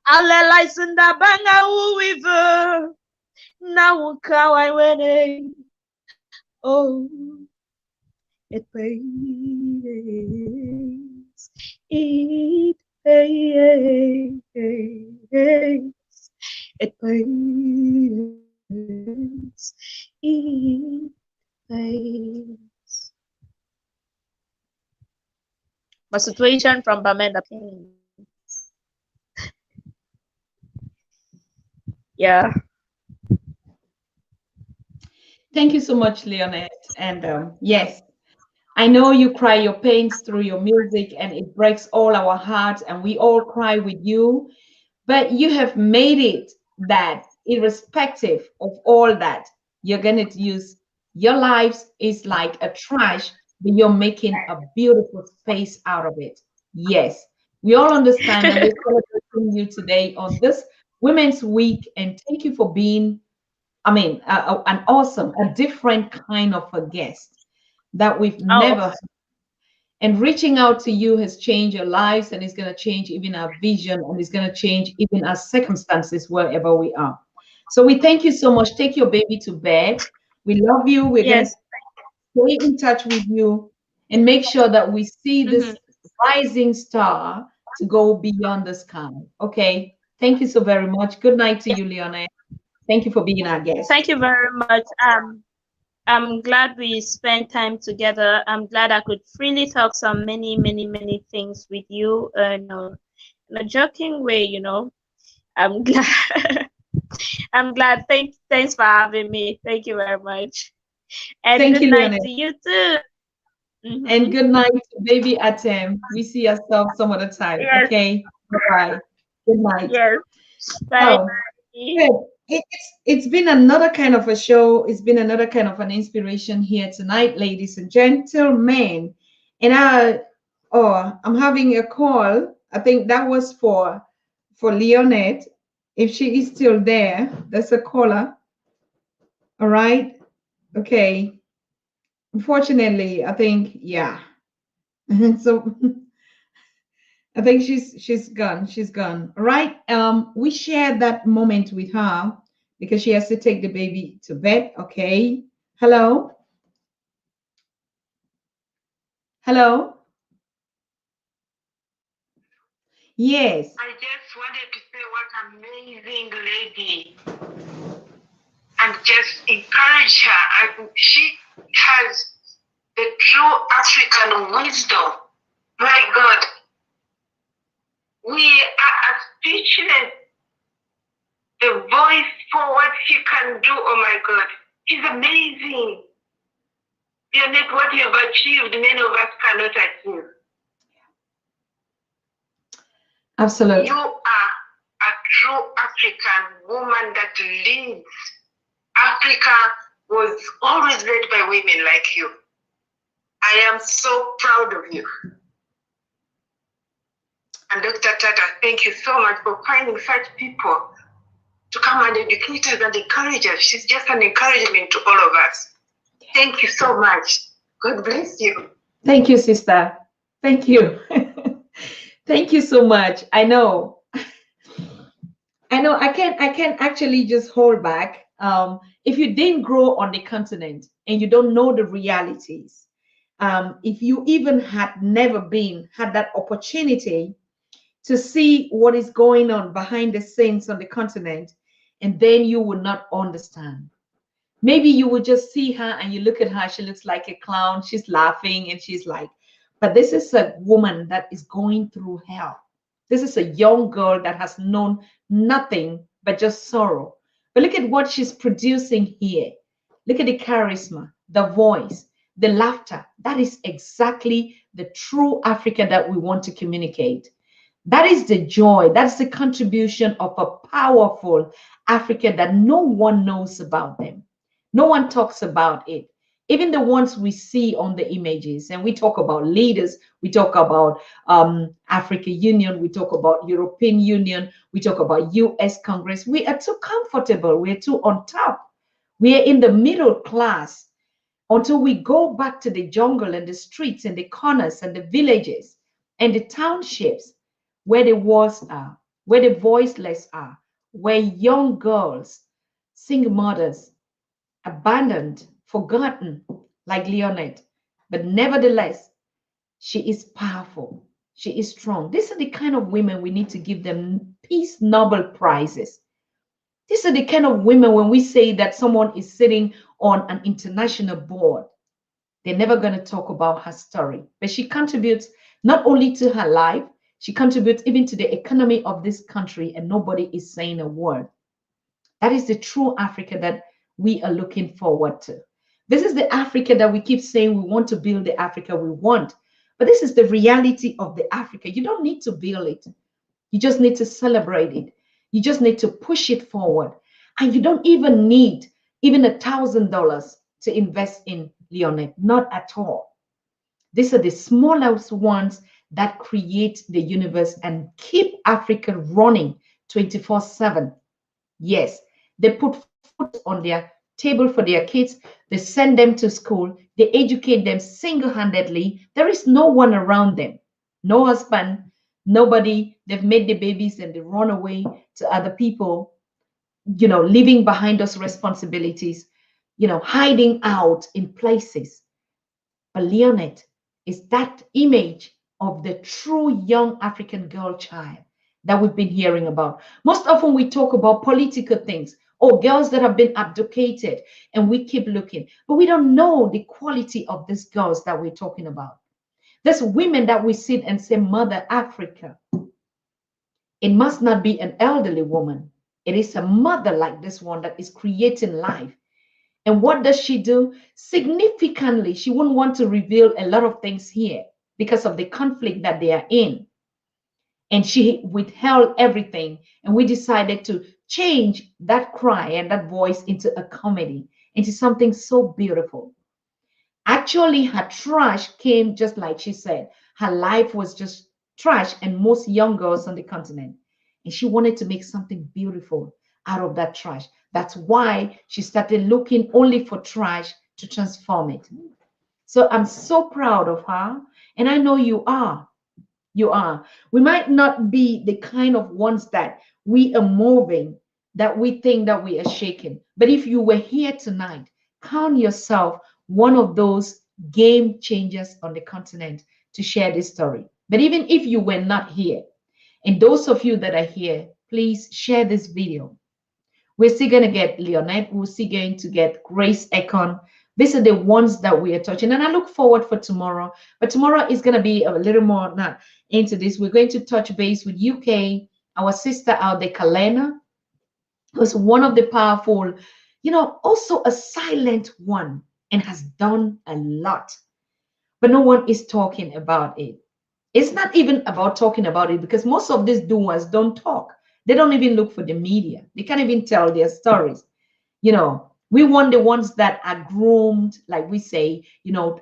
Alela isunda banga uwiver now kawai wene oh it pains it pains it pains it pains. My situation from Bamenda pains. Yeah. Thank you so much, Leonette. And yes, I know you cry your pains through your music and it breaks all our hearts and we all cry with you. But you have made it that irrespective of all that, you're going to use your lives is like a trash, but you're making a beautiful space out of it. Yes, we all understand and we're celebrating you today on this Women's Week. And thank you for being, an awesome, a different kind of a guest that we've never. And reaching out to you has changed your lives, and it's going to change even our vision, and it's going to change even our circumstances wherever we are. So we thank you so much. Take your baby to bed. We love you. We're going to Yes. stay in touch with you and make sure that we see Mhm. this rising star to go beyond the sky. Okay. Thank you so very much. Good night to you, Leonette. Thank you for being our guest. Thank you very much. I'm glad we spent time together. I'm glad I could freely talk some many things with you in a joking way, I'm glad. I'm glad. Thanks for having me. Thank you very much. And Thank good you, night Leonette. to you too. And Mm-hmm. good night to baby Atem. We see ourselves some other time. Yes, Okay. Bye-bye. Good night. yes. Bye. Oh, good. It's been another kind of a show. It's been another kind of an inspiration here tonight, ladies and gentlemen. And I'm having a call. I think that was for Leonette. If she is still there, that's a caller. All right. Okay. Unfortunately, I think yeah. So I think she's gone. She's gone. All right. We shared that moment with her because she has to take the baby to bed. Okay. Hello. Hello. Yes. I just wanted to say what amazing lady and just encourage her. And she has the true African wisdom. My God, we are speechless. The voice for what she can do, oh my God, she's amazing. Leonette, what you have achieved, many of us cannot achieve. Absolutely. You are a true African woman that leads. Africa was always led by women like you. I am so proud of you. And Dr. Tata, thank you so much for finding such people to come and educate us and encourage us. She's just an encouragement to all of us. Thank you so much. God bless you. Thank you, sister. Thank you. Thank you so much. I know. I can't actually just hold back. If you didn't grow on the continent and you don't know the realities, if you even had never had that opportunity to see what is going on behind the scenes on the continent, and then you would not understand. Maybe you would just see her and you look at her, she looks like a clown, she's laughing, and she's like, but this is a woman that is going through hell. This is a young girl that has known nothing but just sorrow. But look at what she's producing here. Look at the charisma, the voice, the laughter. That is exactly the true Africa that we want to communicate. That is the joy. That's the contribution of a powerful Africa that no one knows about them. No one talks about it. Even the ones we see on the images, and we talk about leaders, we talk about African Union, we talk about European Union, we talk about US Congress. We are too comfortable. We're too on top. We are in the middle class until we go back to the jungle and the streets and the corners and the villages and the townships where the wars are, where the voiceless are, where young girls, single mothers, abandoned, forgotten, like Leonette. But nevertheless, she is powerful. She is strong. These are the kind of women we need to give them Peace Nobel Prizes. These are the kind of women when we say that someone is sitting on an international board, they're never going to talk about her story. But she contributes not only to her life, she contributes even to the economy of this country, and nobody is saying a word. That is the true Africa that we are looking forward to. This is the Africa that we keep saying we want to build the Africa we want. But this is the reality of the Africa. You don't need to build it. You just need to celebrate it. You just need to push it forward. And you don't even need even $1,000 to invest in Leonette. Not at all. These are the smallest ones that create the universe and keep Africa running 24/7. Yes, they put food on their table for their kids. They send them to school. They educate them single-handedly. There is no one around them. No husband, nobody. They've made the babies and they run away to other people, leaving behind those responsibilities, hiding out in places. But Leonette is that image of the true young African girl child that we've been hearing about. Most often we talk about political things or girls that have been abdicated, and we keep looking, but we don't know the quality of these girls that we're talking about. There's women that we sit and say, Mother Africa. It must not be an elderly woman. It is a mother like this one that is creating life. And what does she do? Significantly, she wouldn't want to reveal a lot of things here because of the conflict that they are in. And she withheld everything. And we decided to change that cry and that voice into a comedy, into something so beautiful. Actually, her trash came just like she said. Her life was just trash, and most young girls on the continent. And she wanted to make something beautiful out of that trash. That's why she started looking only for trash to transform it. So I'm so proud of her. And I know you are. You are. We might not be the kind of ones that we are moving, that we think that we are shaking. But if you were here tonight, count yourself one of those game changers on the continent to share this story. But even if you were not here, and those of you that are here, please share this video. We're still going to get Leonette. We're still going to get Grace Ekon. These are the ones that we are touching. And I look forward for tomorrow. But tomorrow is going to be a little more not into this. We're going to touch base with UK, our sister out there, Kalena, who's one of the powerful, also a silent one and has done a lot. But no one is talking about it. It's not even about talking about it because most of these doers don't talk. They don't even look for the media. They can't even tell their stories. We want the ones that are groomed, like we say,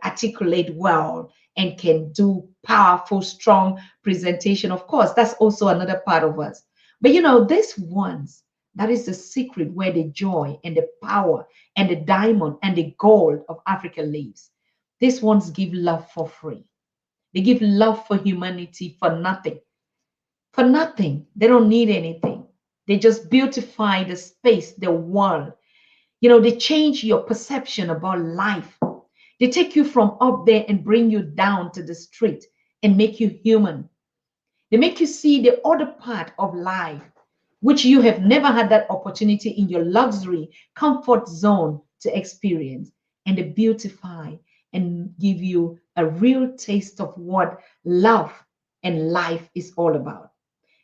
articulate well and can do powerful, strong presentation. Of course, that's also another part of us. But these ones, that is the secret where the joy and the power and the diamond and the gold of Africa lives. These ones give love for free. They give love for humanity for nothing. For nothing. They don't need anything. They just beautify the space, the world. They change your perception about life. They take you from up there and bring you down to the street and make you human. They make you see the other part of life, which you have never had that opportunity in your luxury comfort zone to experience. And they beautify and give you a real taste of what love and life is all about.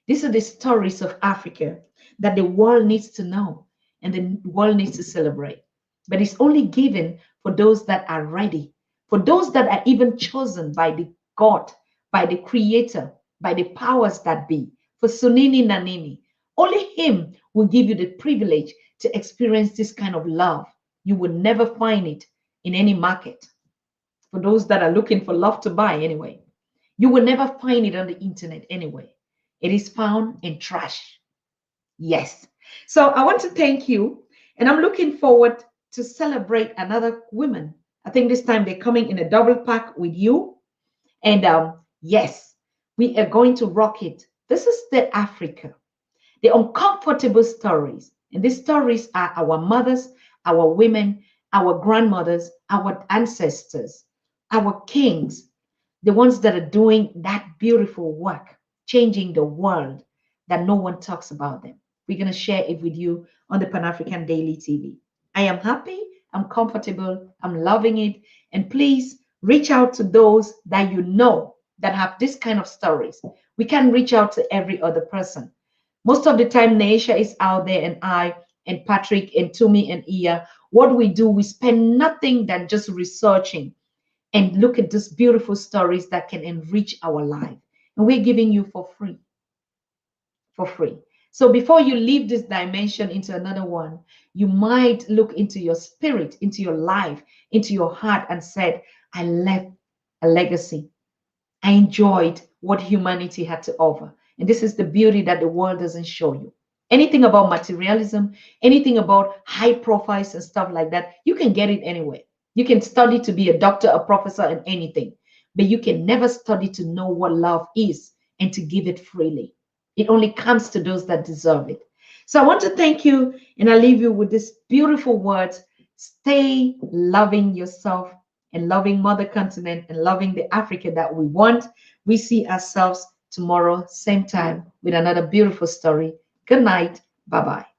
These are the stories of Africa that the world needs to know and the world needs to celebrate. But it's only given for those that are ready, for those that are even chosen by the God, by the Creator, by the powers that be. For Sunini Nanini, only Him will give you the privilege to experience this kind of love. You will never find it in any market. For those that are looking for love to buy anyway, you will never find it on the internet anyway. It is found in trash. Yes. So I want to thank you. And I'm looking forward to celebrate another woman. I think this time they're coming in a double pack with you. And yes, we are going to rock it. This is the Africa, the uncomfortable stories. And these stories are our mothers, our women, our grandmothers, our ancestors, our kings, the ones that are doing that beautiful work, changing the world that no one talks about them. We're going to share it with you on the Pan-African Daily TV. I am happy, I'm comfortable, I'm loving it. And please reach out to those that you know that have this kind of stories. We can reach out to every other person. Most of the time, Naisha is out there, and I, and Patrick, and Tumi, and Ayeah. What we do, we spend nothing than just researching and look at these beautiful stories that can enrich our life. And we're giving you for free. For free. So before you leave this dimension into another one, you might look into your spirit, into your life, into your heart, and said, I left a legacy. I enjoyed what humanity had to offer. And this is the beauty that the world doesn't show you. Anything about materialism, anything about high profiles and stuff like that, you can get it anywhere. You can study to be a doctor, a professor, and anything, but you can never study to know what love is and to give it freely. It only comes to those that deserve it. So I want to thank you, and I leave you with these beautiful words. Stay loving yourself and loving Mother Continent and loving the Africa that we want. We see ourselves tomorrow, same time, with another beautiful story. Good night. Bye-bye.